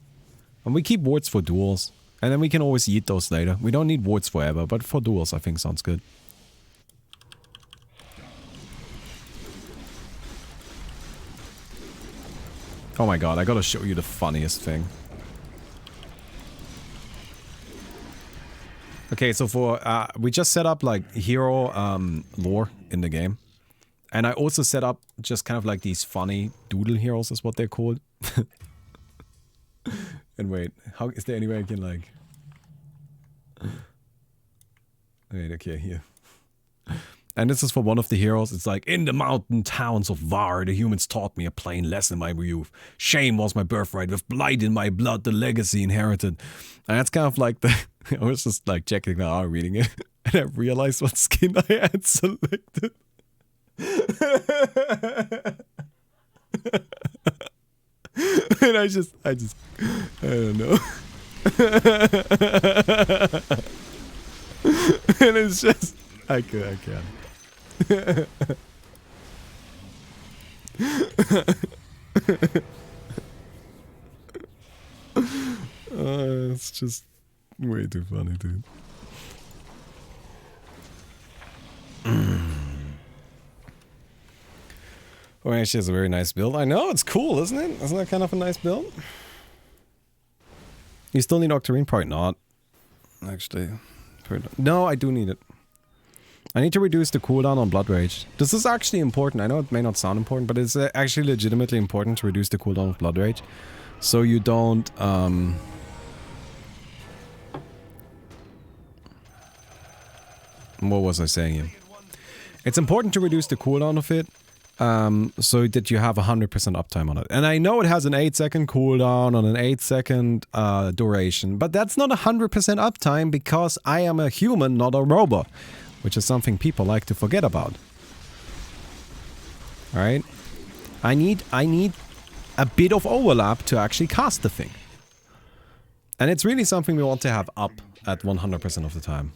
And we keep wards for duels. And then we can always eat those later. We don't need wards forever, but for duels I think sounds good. Oh my god, I gotta show you the funniest thing. Okay, so for, we just set up like hero lore in the game. And I also set up just kind of like these funny doodle heroes is what they're called. And wait, how is there any way I can like... Wait, okay, here. And this is for one of the heroes. It's like, in the mountain towns of Var, the humans taught me a plain lesson in my youth. Shame was my birthright, with blight in my blood, the legacy inherited. And that's kind of like the... I was just like checking that out, reading it. And I realized what skin I had selected. And I don't know. And it's just, I can't. It's just way too funny, dude. Oh, actually, it's a very nice build. I know, it's cool, isn't it? Isn't that kind of a nice build? You still need Octarine? Probably not. Actually. No, I do need it. I need to reduce the cooldown on Blood Rage. This is actually important. I know it may not sound important, but it's actually legitimately important to reduce the cooldown of Blood Rage. So you don't... What was I saying here? It's important to reduce the cooldown of it. So that you have 100% uptime on it. And I know it has an 8-second cooldown on an 8-second duration, but that's not 100% uptime because I am a human, not a robot, which is something people like to forget about. Alright? I need a bit of overlap to actually cast the thing. And it's really something we want to have up at 100% of the time.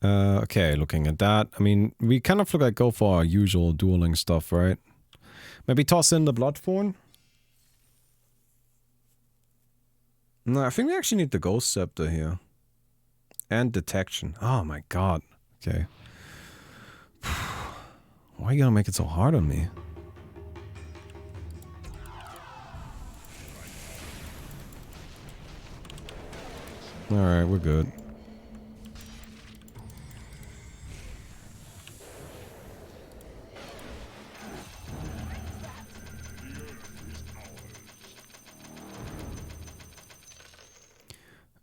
Okay, looking at that. I mean, we kind of look like go for our usual dueling stuff, right? Maybe toss in the Bloodthorn? No, I think we actually need the Ghost Scepter here. And Detection. Oh my god. Okay. Why are you gonna make it so hard on me? Alright, we're good.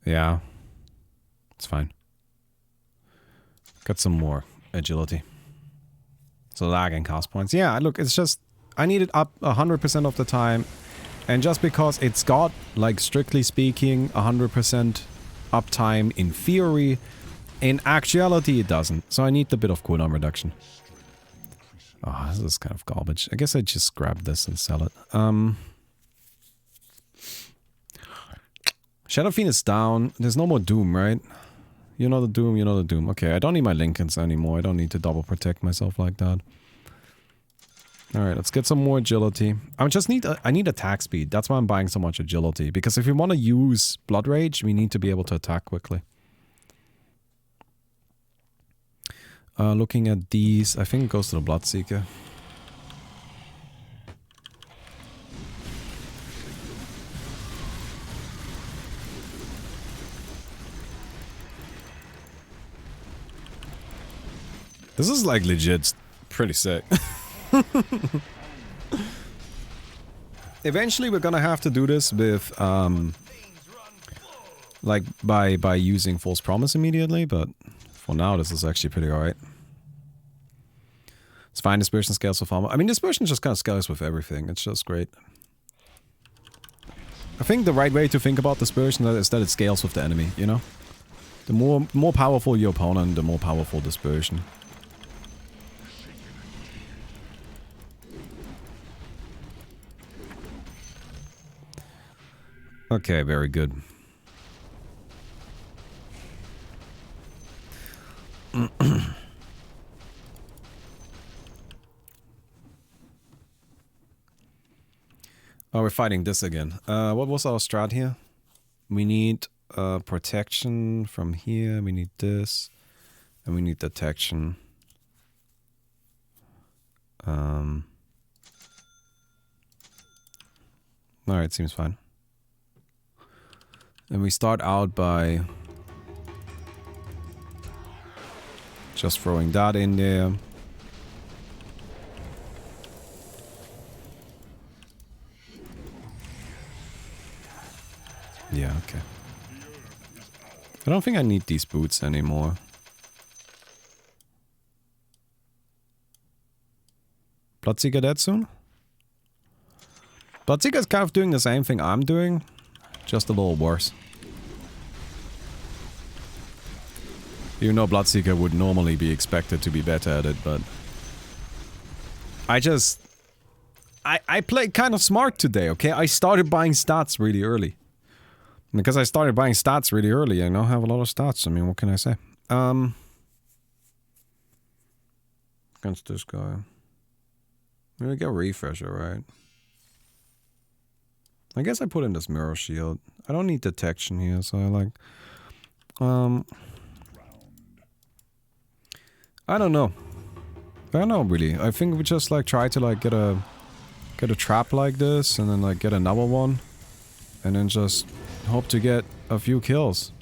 Yeah, it's fine. Got some more agility. So lag and cast points. Yeah, look, it's just, I need it up 100% of the time. And just because it's got, like, strictly speaking, 100% uptime in theory, in actuality it doesn't. So I need the bit of cooldown reduction. Oh, this is kind of garbage. I guess I just grab this and sell it. Shadow Fiend is down. There's no more Doom, right? You know the Doom, you know the Doom. Okay, I don't need my Lincolns anymore. I don't need to double protect myself like that. Alright, let's get some more agility. I need attack speed. That's why I'm buying so much agility. Because if we want to use Blood Rage, we need to be able to attack quickly. Looking at these, I think it goes to the Bloodseeker. This is like legit pretty sick. Eventually we're gonna have to do this with like by using False Promise immediately, but for now this is actually pretty alright. It's fine, Dispersion scales with armor. I mean, Dispersion just kind of scales with everything. It's just great. I think the right way to think about Dispersion is that it scales with the enemy, you know? The more powerful your opponent, the more powerful Dispersion. Okay, very good. Oh, we're fighting this again. What was our strat here? We need protection from here. We need this. And we need detection. Alright, seems fine. And we start out by just throwing that in there. Yeah, okay. I don't think I need these boots anymore. Bloodseeker dead soon? Bloodseeker's kind of doing the same thing I'm doing, just a little worse. Even though Bloodseeker would normally be expected to be better at it, but... I played kind of smart today, okay? I started buying stats really early. And because I started buying stats really early, I now have a lot of stats. I mean, what can I say? Against this guy. Maybe get a refresher, right? I guess I put in this mirror shield. I don't need detection here, so I like... I don't know. I don't know, really. I think we just, like, try to, like, get a trap like this, and then, like, get another one. And then just hope to get a few kills.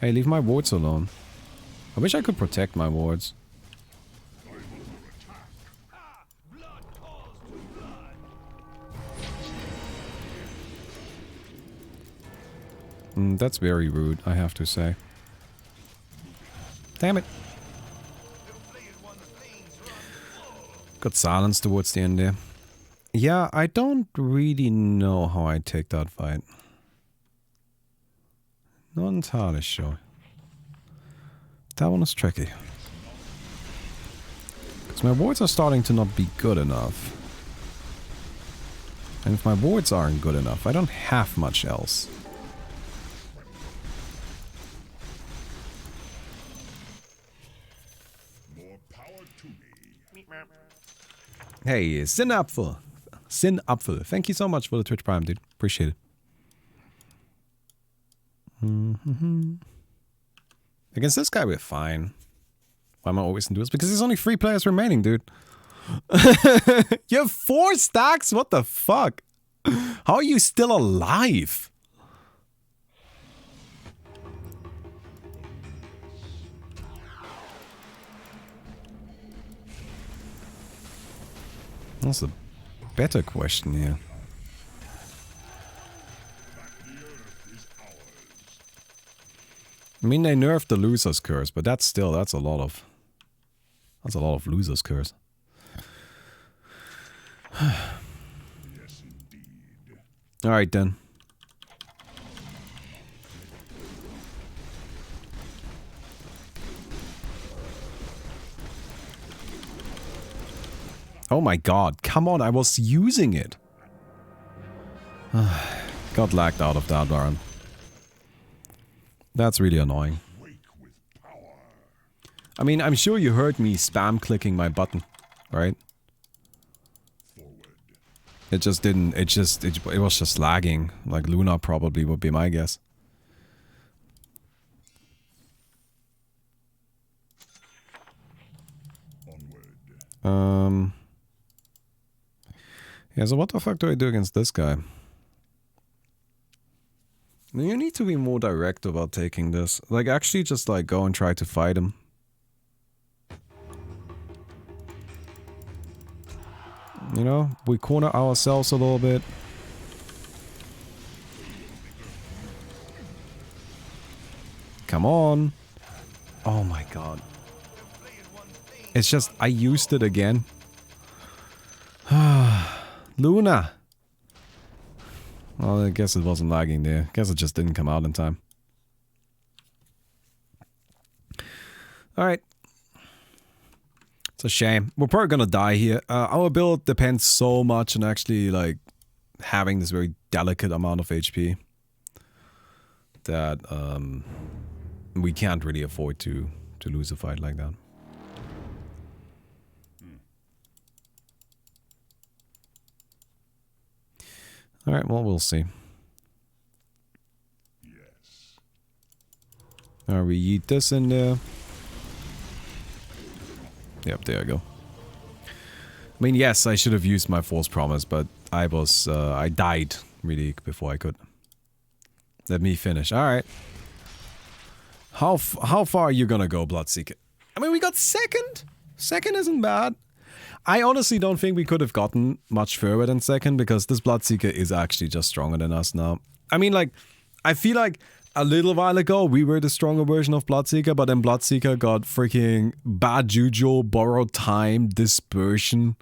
Hey, leave my wards alone. I wish I could protect my wards. That's very rude, I have to say. Damn it. Got silence towards the end there. Yeah, I don't really know how I take that fight. Not entirely sure. That one is tricky. Because my wards are starting to not be good enough. And if my wards aren't good enough, I don't have much else. Hey, Sinapfel. Sinapfel. Thank you so much for the Twitch Prime, dude. Appreciate it. Against this guy, we're fine. Why am I always in duels? Because there's only 3 players remaining, dude. You have 4 stacks? What the fuck? How are you still alive? That's a better question here. I mean, they nerfed the loser's curse, but that's a lot of loser's curse. All right then. Oh my god, come on, I was using it. Got lagged out of that run. That's really annoying. I mean, I'm sure you heard me spam clicking my button, right? It just didn't, it was just lagging. Like Luna probably would be my guess. Yeah, so what the fuck do I do against this guy? You need to be more direct about taking this. Like, actually just, like, go and try to fight him. You know, we corner ourselves a little bit. Come on. Oh my god. It's just, I used it again. Luna! Well, I guess it wasn't lagging there. Guess it just didn't come out in time. Alright. It's a shame. We're probably gonna die here. Our build depends so much on actually, like, having this very delicate amount of HP. That, we can't really afford to lose a fight like that. Alright, well, we'll see. Yes. Alright, we eat this in there. Yep, there I go. I mean, yes, I should have used my false promise, but I was, I died really before I could. Let me finish. Alright. How far are you gonna go, Bloodseeker? I mean, we got second? Second isn't bad. I honestly don't think we could have gotten much further than second, because this Bloodseeker is actually just stronger than us now. I mean, like, I feel like a little while ago, we were the stronger version of Bloodseeker, but then Bloodseeker got freaking bad juju, borrowed time, dispersion.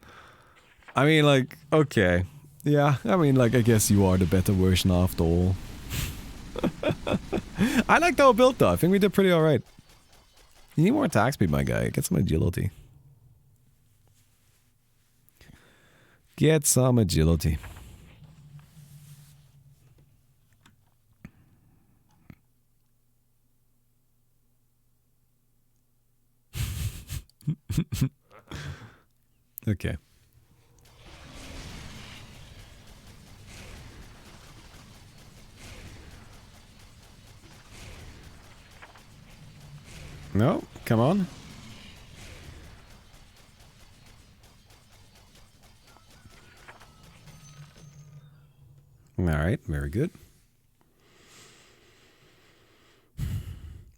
I mean, like, okay. Yeah, I mean, like, I guess you are the better version after all. I liked our build though. I think we did pretty alright. You need more attack speed, my guy. Get some agility. Get some agility. Okay. No, come on. Alright, very good.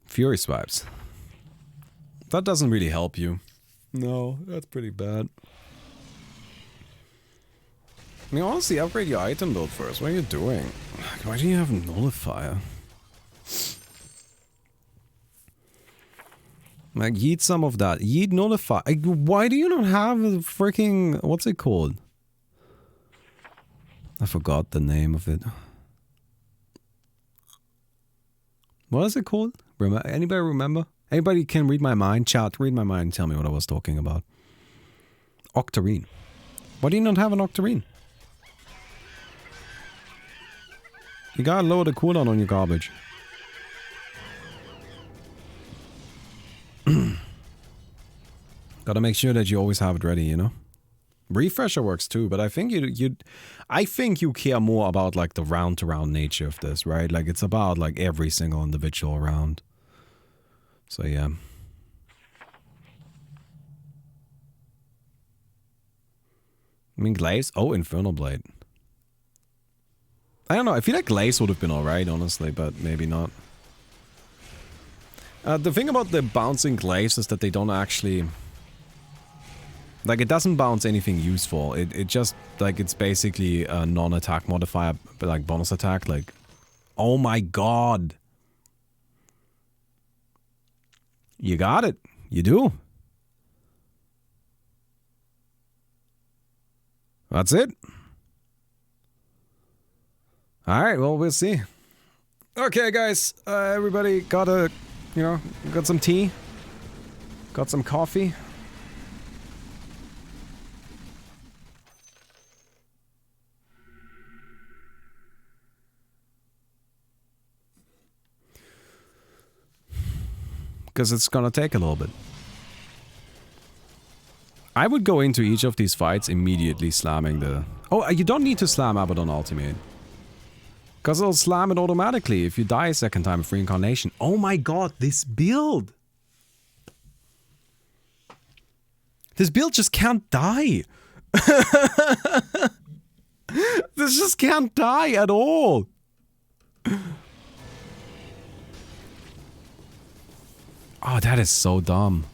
Fury swipes. That doesn't really help you. No, that's pretty bad. I mean, honestly, upgrade your item build first. What are you doing? Why do you have Nullifier? Like, yeet some of that. Yeet Nullify. Why do you not have a freaking... What's it called? I forgot the name of it. What is it called? Anybody remember? Anybody can read my mind? Chat, read my mind and tell me what I was talking about. Octarine. Why do you not have an Octarine? You gotta lower the cooldown on your garbage. Gotta make sure that you always have it ready, you know? Refresher works too, but I think you care more about like the round-to-round nature of this, right? Like it's about like every single individual round. So yeah. I mean, Glaze? Oh, Infernal Blade. I don't know, I feel like Glaze would have been alright, honestly, but maybe not. The thing about the bouncing Glaze is that they don't actually... Like, it doesn't bounce anything useful. It just, like, it's basically a non-attack modifier, but like bonus attack, like... Oh my god! You got it. You do. That's it. Alright, well, we'll see. Okay, guys. Everybody got a... You know, got some tea. Got some coffee. Because it's gonna take a little bit. I would go into each of these fights immediately slamming the... Oh, you don't need to slam Abaddon Ultimate. Because it'll slam it automatically if you die a second time of reincarnation. Oh my god, this build! This build just can't die! This just can't die at all! Oh, that is so dumb.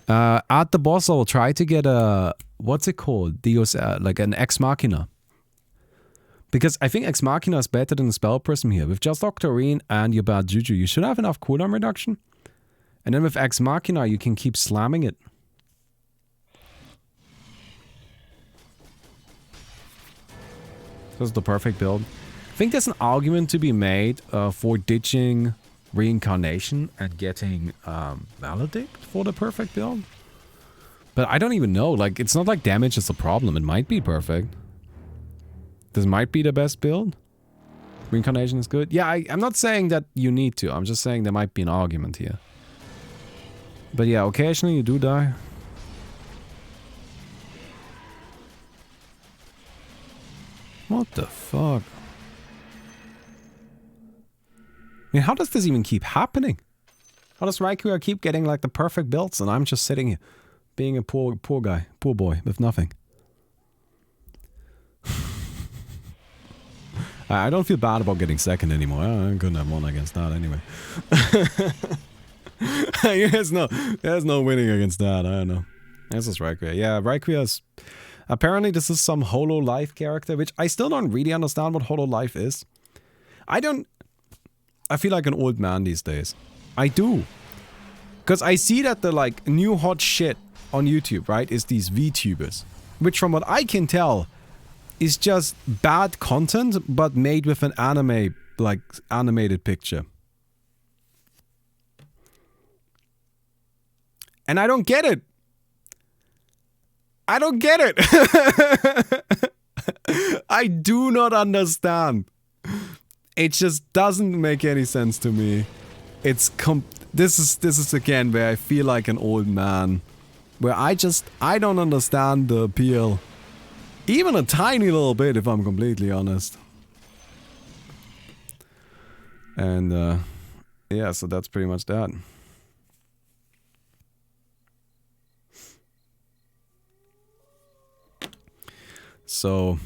At the boss, I'll try to get a... What's it called? Deus, like an Ex Machina. Because I think Ex Machina is better than Spell Prism here. With just Octarine and your bad Juju, you should have enough cooldown reduction. And then with Ex Machina, you can keep slamming it. This is the perfect build. I think there's an argument to be made for ditching Reincarnation and getting Valedict for the perfect build. But I don't even know. Like, it's not like damage is a problem. It might be perfect. This might be the best build. Reincarnation is good. Yeah, I'm not saying that you need to. I'm just saying there might be an argument here. But yeah, occasionally you do die. What the fuck? I mean, how does this even keep happening? How does Raikua keep getting like the perfect builds and I'm just sitting here being a poor guy, poor boy with nothing? I don't feel bad about getting second anymore. I couldn't have won against that anyway. there's no winning against that. I don't know. This is Raikua. Yeah, Raikua's... Apparently this is some HoloLife character, which I still don't really understand what HoloLife is. I feel like an old man these days. I do. Because I see that the like new hot shit on YouTube, right, is these VTubers. Which from what I can tell is just bad content, but made with an anime, like animated picture. And I don't get it. I don't get it. I do not understand. It just doesn't make any sense to me. It's this is again where I feel like an old man. Where I don't understand the appeal. Even a tiny little bit, if I'm completely honest. And yeah, so that's pretty much that. So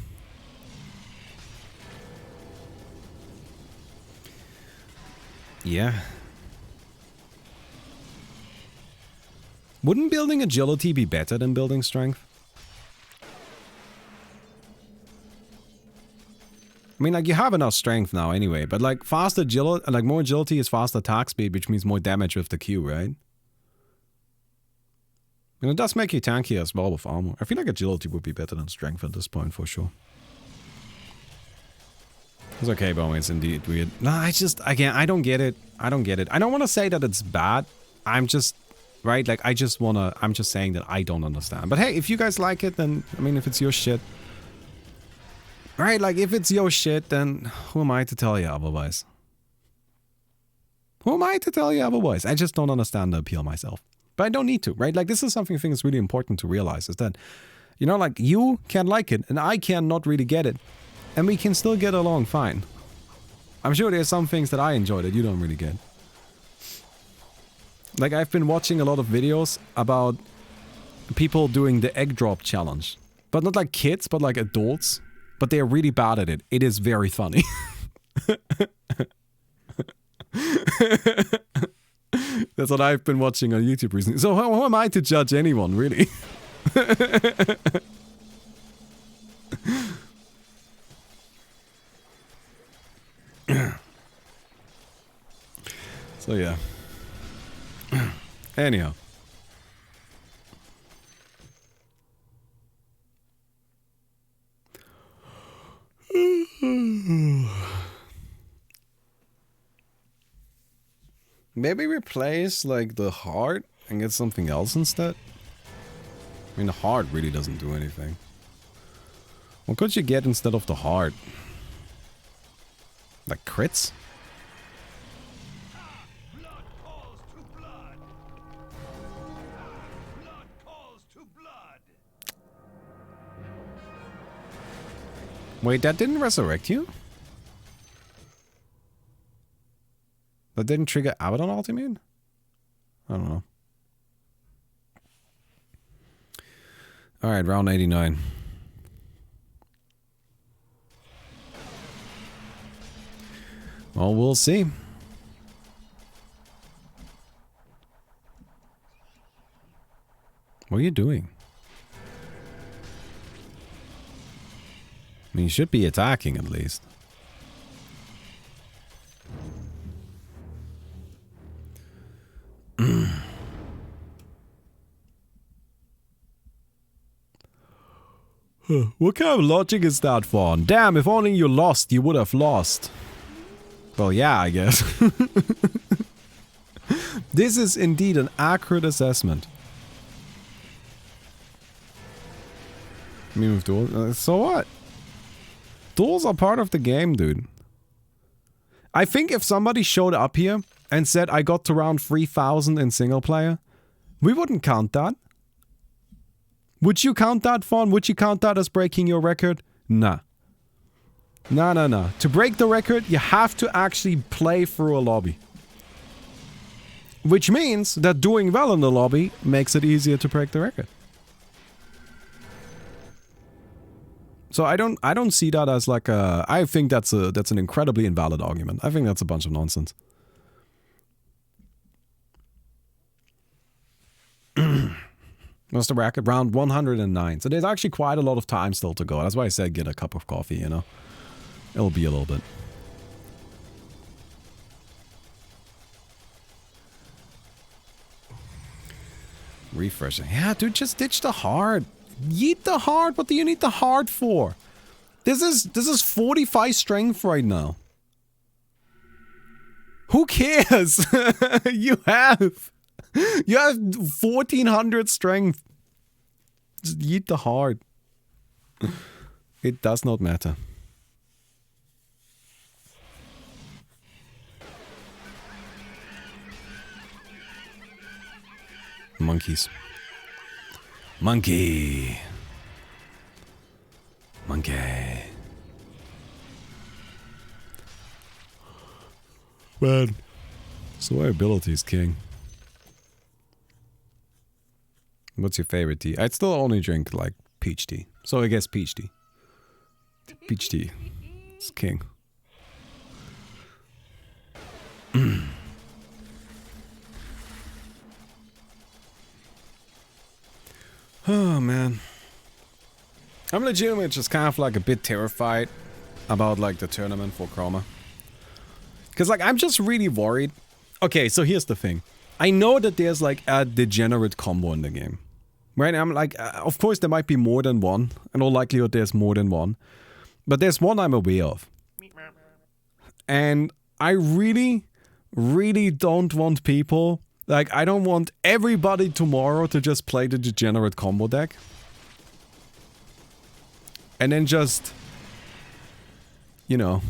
yeah. Wouldn't building agility be better than building strength? I mean, like, you have enough strength now anyway, but like faster agility, like more agility is faster attack speed, which means more damage with the Q, right? And it does make you tankier as well with armor. I feel like agility would be better than strength at this point for sure. It's okay, but it's indeed weird. No, I don't get it. I don't get it. I don't want to say that it's bad. I'm just, right? Like, I'm just saying that I don't understand. But hey, if you guys like it, then, I mean, if it's your shit. Right, like, if it's your shit, then who am I to tell you otherwise? Who am I to tell you otherwise? I just don't understand the appeal myself. But I don't need to, right? Like, this is something I think is really important to realize, is that, you know, like, you can like it, and I can not really get it. And we can still get along fine. I'm sure there's some things that I enjoy that you don't really get. Like, I've been watching a lot of videos about people doing the egg drop challenge. But not like kids, but like adults. But they're really bad at it. It is very funny. That's what I've been watching on YouTube recently. So who am I to judge anyone, really? So yeah. Anyhow. Maybe replace like the heart and get something else instead. I mean, the heart really doesn't do anything. What could you get instead of the heart? Like crits? Blood calls to blood. Blood calls to blood. Wait, that didn't resurrect you? That didn't trigger Abaddon ultimate? I don't know. Alright, round 89. Well, we'll see. What are you doing? I mean, you should be attacking at least. What kind of logic is that, Fawn? Damn, if only you lost, you would have lost. Well, yeah, I guess. This is indeed an accurate assessment. I mean, with duels, so what? Duels are part of the game, dude. I think if somebody showed up here and said I got to round 3000 in single player, we wouldn't count that. Would you count that, Fawn? Would you count that as breaking your record? Nah. Nah. To break the record, you have to actually play through a lobby. Which means that doing well in the lobby makes it easier to break the record. So I don't see that as like a... I think that's an incredibly invalid argument. I think that's a bunch of nonsense. What's the record? Round 109. So there's actually quite a lot of time still to go. That's why I said get a cup of coffee, you know. It'll be a little bit. Refreshing. Yeah, dude, just ditch the heart. Yeet the heart. What do you need the heart for? This is 45 strength right now. Who cares? You have 1400 strength. Just yeet the heart. It does not matter. Monkeys. Monkey. Monkey. Man. Survivability is king. What's your favorite tea? I'd still only drink like peach tea. So I guess peach tea. Peach tea. It's king. Oh man. I'm legitimately just kind of like a bit terrified about like the tournament for Chroma. Cause like I'm just really worried. Okay, so here's the thing. I know that there's like a degenerate combo in the game. Right? I'm like, of course there might be more than one. In all likelihood there's more than one. But there's one I'm aware of. And I really, really don't want people... Like, I don't want everybody tomorrow to just play the degenerate combo deck. And then just... You know...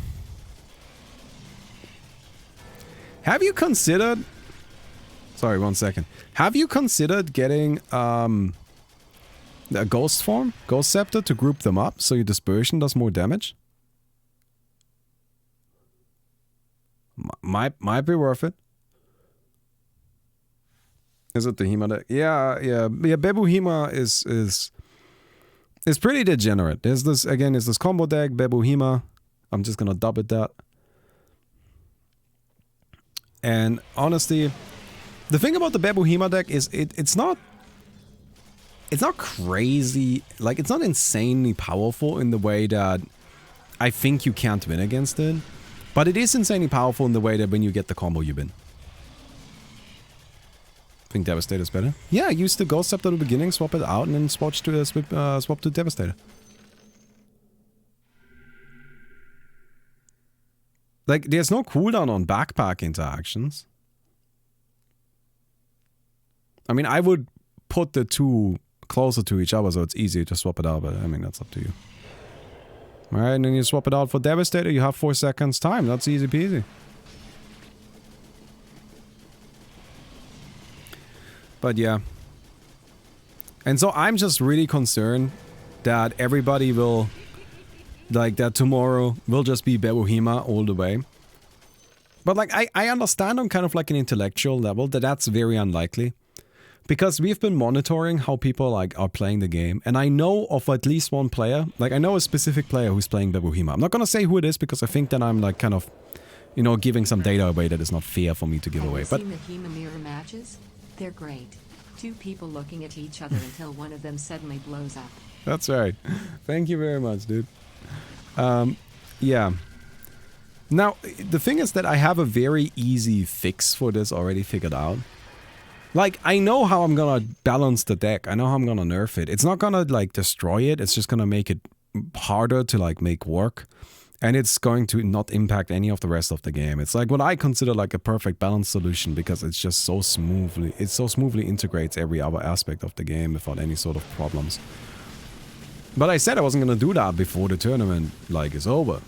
Have you considered... Sorry, 1 second. Have you considered getting a ghost form? Ghost scepter to group them up so your dispersion does more damage? Might be worth it. Is it the Hema deck? Yeah, Bebu Hema is pretty degenerate. There's this, again, is this combo deck, Bebu Hema. I'm just gonna dub it that. And honestly, the thing about the Bebu Hema deck is it's not crazy, like it's not insanely powerful in the way that I think you can't win against it. But it is insanely powerful in the way that when you get the combo you win. Think Devastator is better? Yeah, use the Ghost Scepter at the beginning, swap it out, and then swap to Devastator. Like, there's no cooldown on backpack interactions. I mean, I would put the two closer to each other so it's easier to swap it out, but I mean, that's up to you. Alright, and then you swap it out for Devastator, you have 4 seconds time, that's easy peasy. But yeah. And so I'm just really concerned that everybody will, like that tomorrow will just be Bebu Hema all the way. But like I understand on kind of like an intellectual level that that's very unlikely. Because we've been monitoring how people like are playing the game. And I know of at least one player, like I know a specific player who's playing Bebu Hema. I'm not gonna say who it is because I think that I'm like kind of, you know, giving some data away that is not fair for me to give away. But have you seen the Hema mirror matches? They're great. Two people looking at each other until one of them suddenly blows up. That's right. Thank you very much, dude. Yeah. Now, the thing is that I have a very easy fix for this already figured out. Like, I know how I'm gonna balance the deck. I know how I'm gonna nerf it. It's not gonna, like, destroy it. It's just gonna make it harder to, like, make work. And it's going to not impact any of the rest of the game. It's like what I consider like a perfect balance solution because it's just so smoothly, it so smoothly integrates every other aspect of the game without any sort of problems. But I said I wasn't gonna do that before the tournament, like, is over.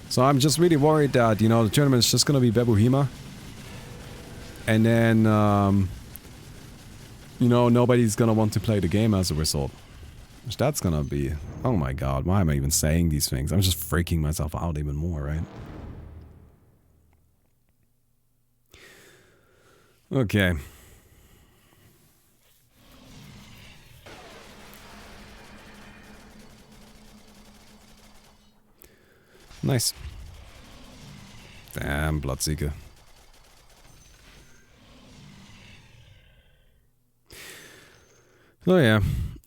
So I'm just really worried that, you know, the tournament is just gonna be Bebu Hema. And then, you know, nobody's gonna want to play the game as a result. Which that's gonna be... Oh my god, why am I even saying these things? I'm just freaking myself out even more, right? Okay. Nice. Damn, Bloodseeker. So yeah,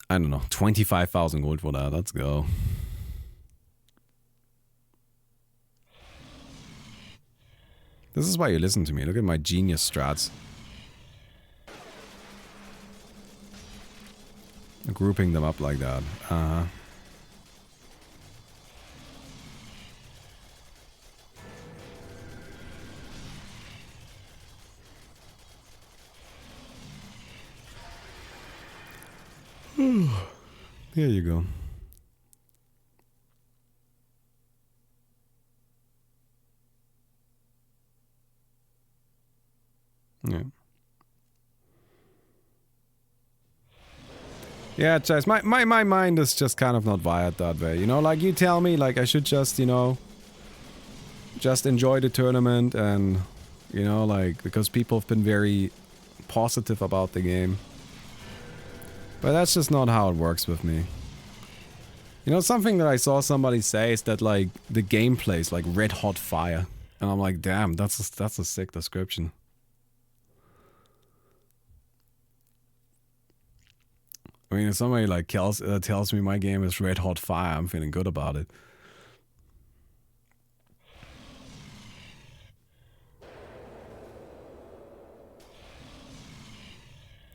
I don't know, 25,000 gold for that. Let's go. This is why you listen to me. Look at my genius strats. Grouping them up like that. Uh-huh. There you go. Yeah. Yeah, Chase, my mind is just kind of not wired that way. You know, like you tell me, like I should just, you know, just enjoy the tournament and, you know, like, because people have been very positive about the game. But that's just not how it works with me. You know, something that I saw somebody say is that, like, the gameplay is like red hot fire. And I'm like, damn, that's a sick description. I mean, if somebody like tells me my game is red hot fire, I'm feeling good about it.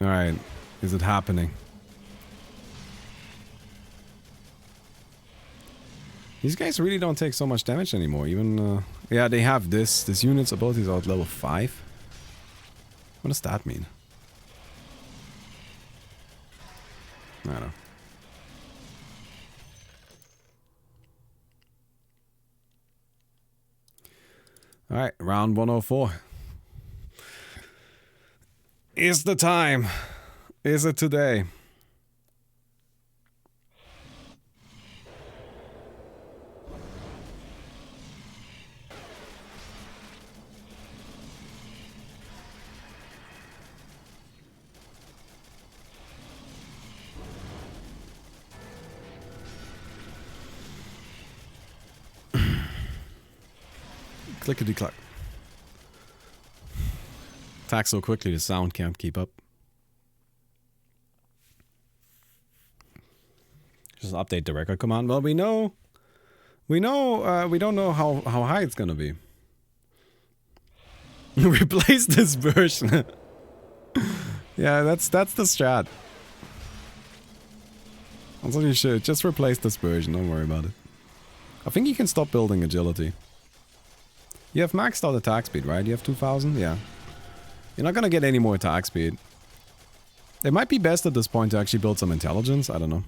Alright, is it happening? These guys really don't take so much damage anymore. Even, yeah, they have this. This unit's abilities are at level 5. What does that mean? I don't know. Alright, round 104. Is the time? Is it today? Clickety-clack. Attack so quickly the sound can't keep up. Just update the record command. Well, we don't know how high it's gonna be. Replace this version. Yeah, that's the strat. Also, you should just replace this version. Don't worry about it. I think you can stop building agility. You have maxed out attack speed, right? You have 2,000? Yeah. You're not gonna get any more attack speed. It might be best at this point to actually build some intelligence. I don't know.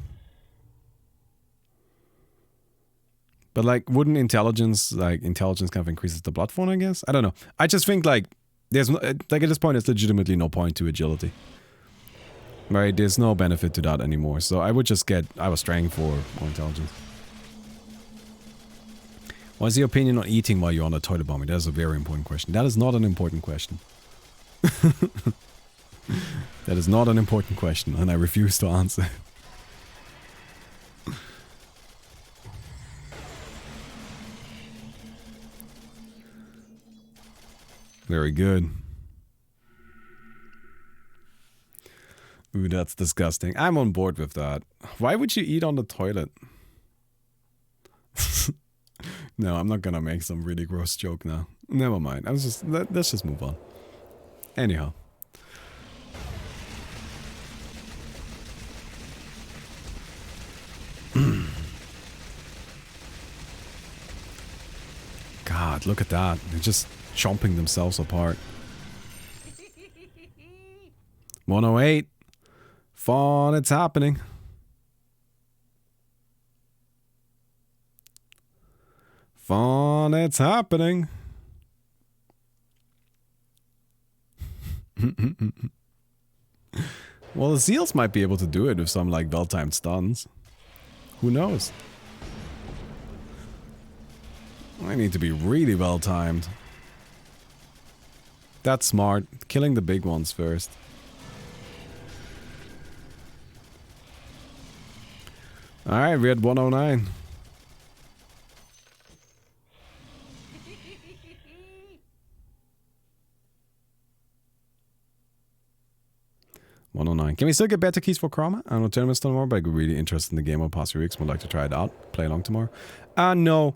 But like, wouldn't intelligence kind of increases the blood fawn, I guess? I don't know. I just think like, there's no, like at this point, there's legitimately no point to agility. Right? There's no benefit to that anymore. So I would just get our strength for more intelligence. What is your opinion on eating while you're on the toilet bombing? That is a very important question. That is not an important question. That is not an important question, and I refuse to answer. Very good. Ooh, that's disgusting. I'm on board with that. Why would you eat on the toilet? No, I'm not gonna make some really gross joke now. Never mind. Let's just move on. Anyhow. God, look at that. They're just chomping themselves apart. 108. Fun, it's happening. Fun, it's happening. Well, the seals might be able to do it with some like well-timed stuns. Who knows? I need to be really well-timed. That's smart. Killing the big ones first. Alright, we're at 109. 109. Can we still get better keys for Chroma? I don't know tournaments tomorrow, but I'm really interested in the game over the past few weeks. Would like to try it out. Play along tomorrow. No.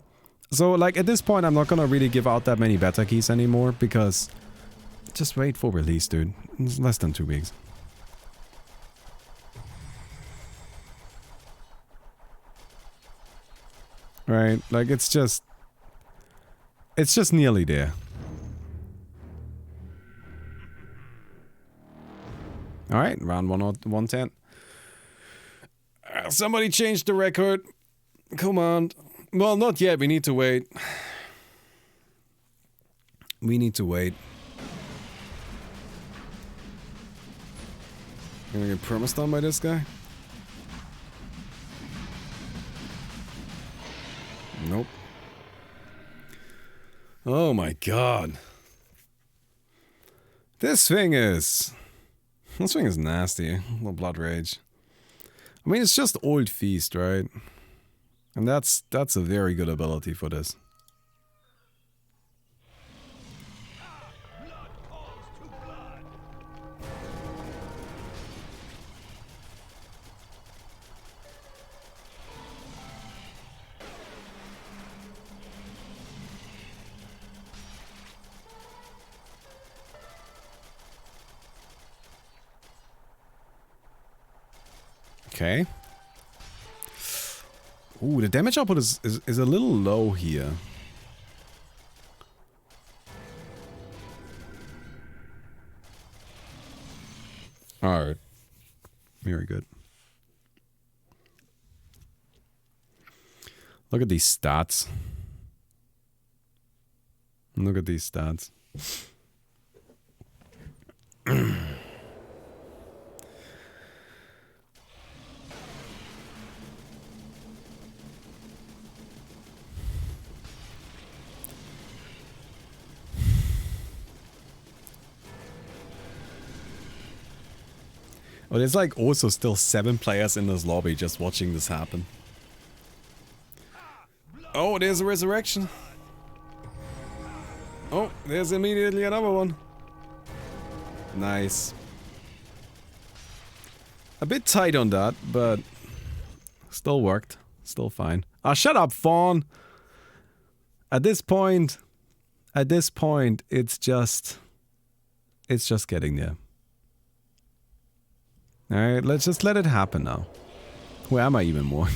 So, like, at this point, I'm not gonna really give out that many beta keys anymore, because... Just wait for release, dude. It's less than 2 weeks. Right? Like, it's just... It's just nearly there. Alright, round 110. Somebody changed the record. Come on. Well, not yet. We need to wait. We need to wait. Gonna get perma-stunned by this guy? Nope. Oh my god. This thing is nasty. A little blood rage. I mean, it's just old feast, right? And that's a very good ability for this. Blood calls to blood. Okay. Ooh, the damage output is a little low here. Alright. Very good. Look at these stats. Look at these stats. Oh, there's like also still 7 players in this lobby just watching this happen. Oh, there's a resurrection. Oh, there's immediately another one. Nice. A bit tight on that, but still worked. Still fine. Ah, shut up, Fawn. At this point, it's just getting there. Alright, let's just let it happen now. Who am I even more?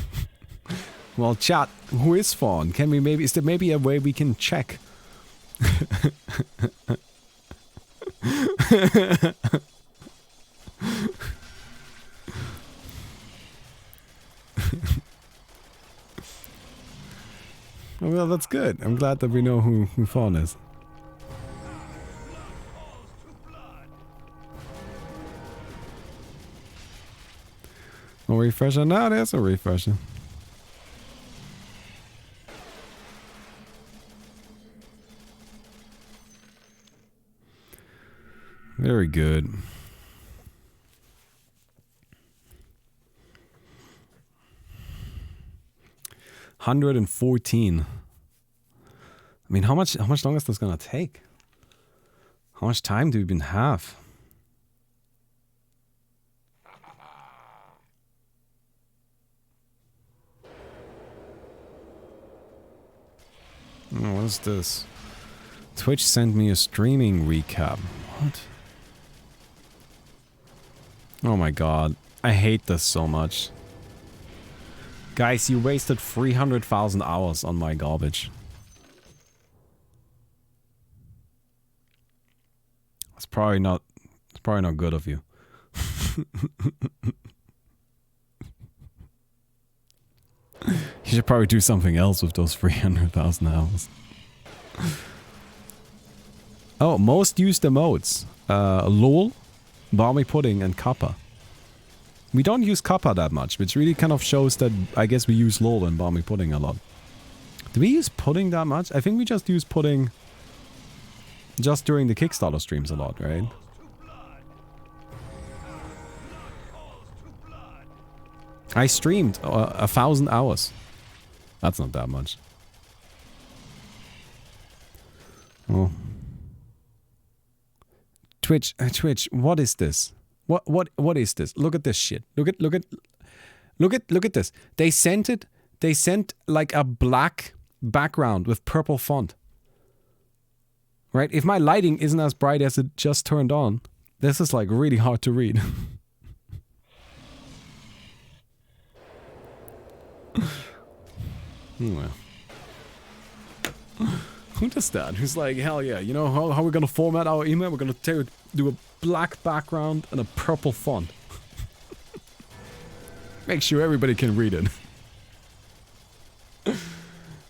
Well, chat, who is Fawn? Can we maybe, is there maybe a way we can check? Well, that's good. I'm glad that we know who Fawn is. No refresher? No, there's a refresher. Very good. $114. I mean, how much longer is this gonna take? How much time do we even have? Oh, what is this? Twitch sent me a streaming recap. What? Oh my god. I hate this so much. Guys, you wasted 300,000 hours on my garbage. It's probably not good of you. You should probably do something else with those 300,000 hours. Oh, most used emotes. LOL, Barmy Pudding, and Kappa. We don't use Kappa that much, which really kind of shows that I guess we use LOL and Barmy Pudding a lot. Do we use Pudding that much? I think we just use Pudding just during the Kickstarter streams a lot, right? I streamed 1,000 hours. That's not that much. Oh. Twitch, what is this? What is this? Look at this shit. Look at this. They sent like a black background with purple font. Right? If my lighting isn't as bright as it just turned on, this is like really hard to read. Well. Who does that? Who's like, hell yeah, you know how we're gonna format our email? We're gonna do a black background and a purple font. Make sure everybody can read it.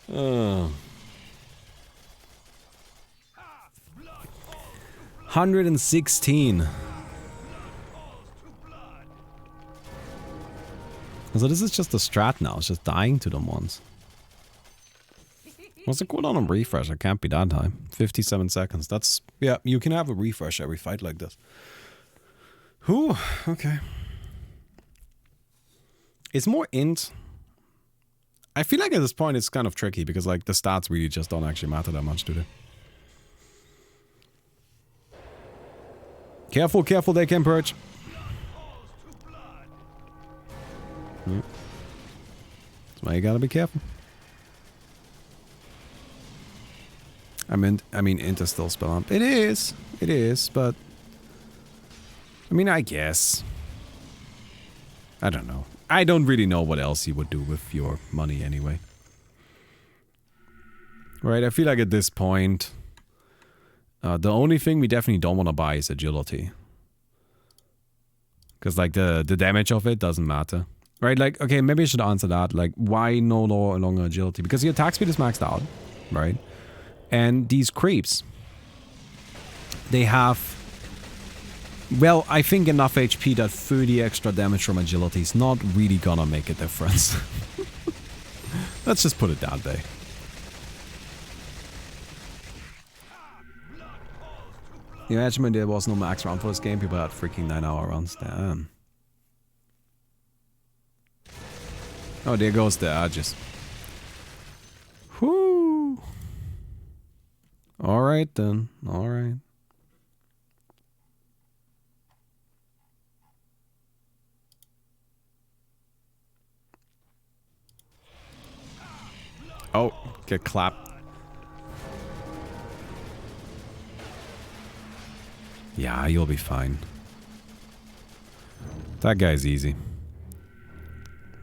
116. So this is just a strat now. It's just dying to them once. What's the cooldown on refresh? It can't be that high. 57 seconds. That's... Yeah, you can have a refresh every fight like this. Whew. Okay. It's more int. I feel like at this point it's kind of tricky because like the stats really just don't actually matter that much, do they? Careful, careful, they can purge. Yeah. That's why you gotta be careful. I mean, int is still spell up. It is, but I mean, I guess. I don't know. I don't really know what else you would do with your money anyway. Right, I feel like at this point, the only thing we definitely don't want to buy is agility. Because, like, the damage of it doesn't matter. Right, like, okay, maybe I should answer that. Like, why no longer agility? Because your attack speed is maxed out, right? And these creeps, they have... Well, I think enough HP that 30 extra damage from agility is not really gonna make a difference. Let's just put it that way. You imagine when there was no max round for this game, people had freaking 9-hour runs. Damn. Oh, there goes the edges. Whoo! Alright then, alright. Oh, get clapped. Yeah, you'll be fine. That guy's easy.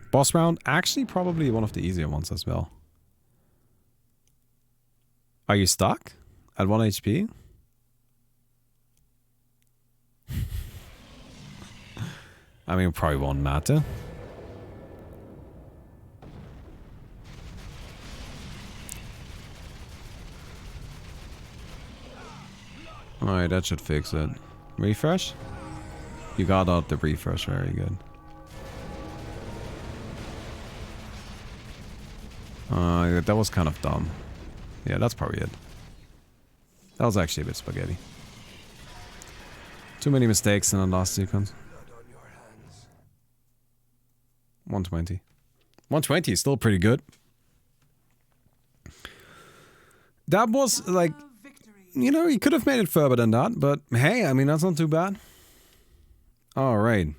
Boss round, actually probably one of the easier ones as well. Are you stuck? At 1 HP? I mean, it probably won't matter. Alright, that should fix it. Refresh? You got out the refresh, very good. That was kind of dumb. Yeah, that's probably it. That was actually a bit spaghetti. Too many mistakes in the last sequence. 120. 120 is still pretty good. That was like... You know, he could have made it further than that, but hey, I mean, that's not too bad. Alright.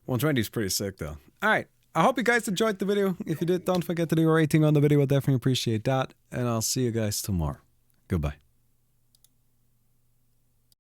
120 is pretty sick, though. Alright, I hope you guys enjoyed the video. If you did, don't forget to leave a rating on the video. I definitely appreciate that. And I'll see you guys tomorrow. Goodbye.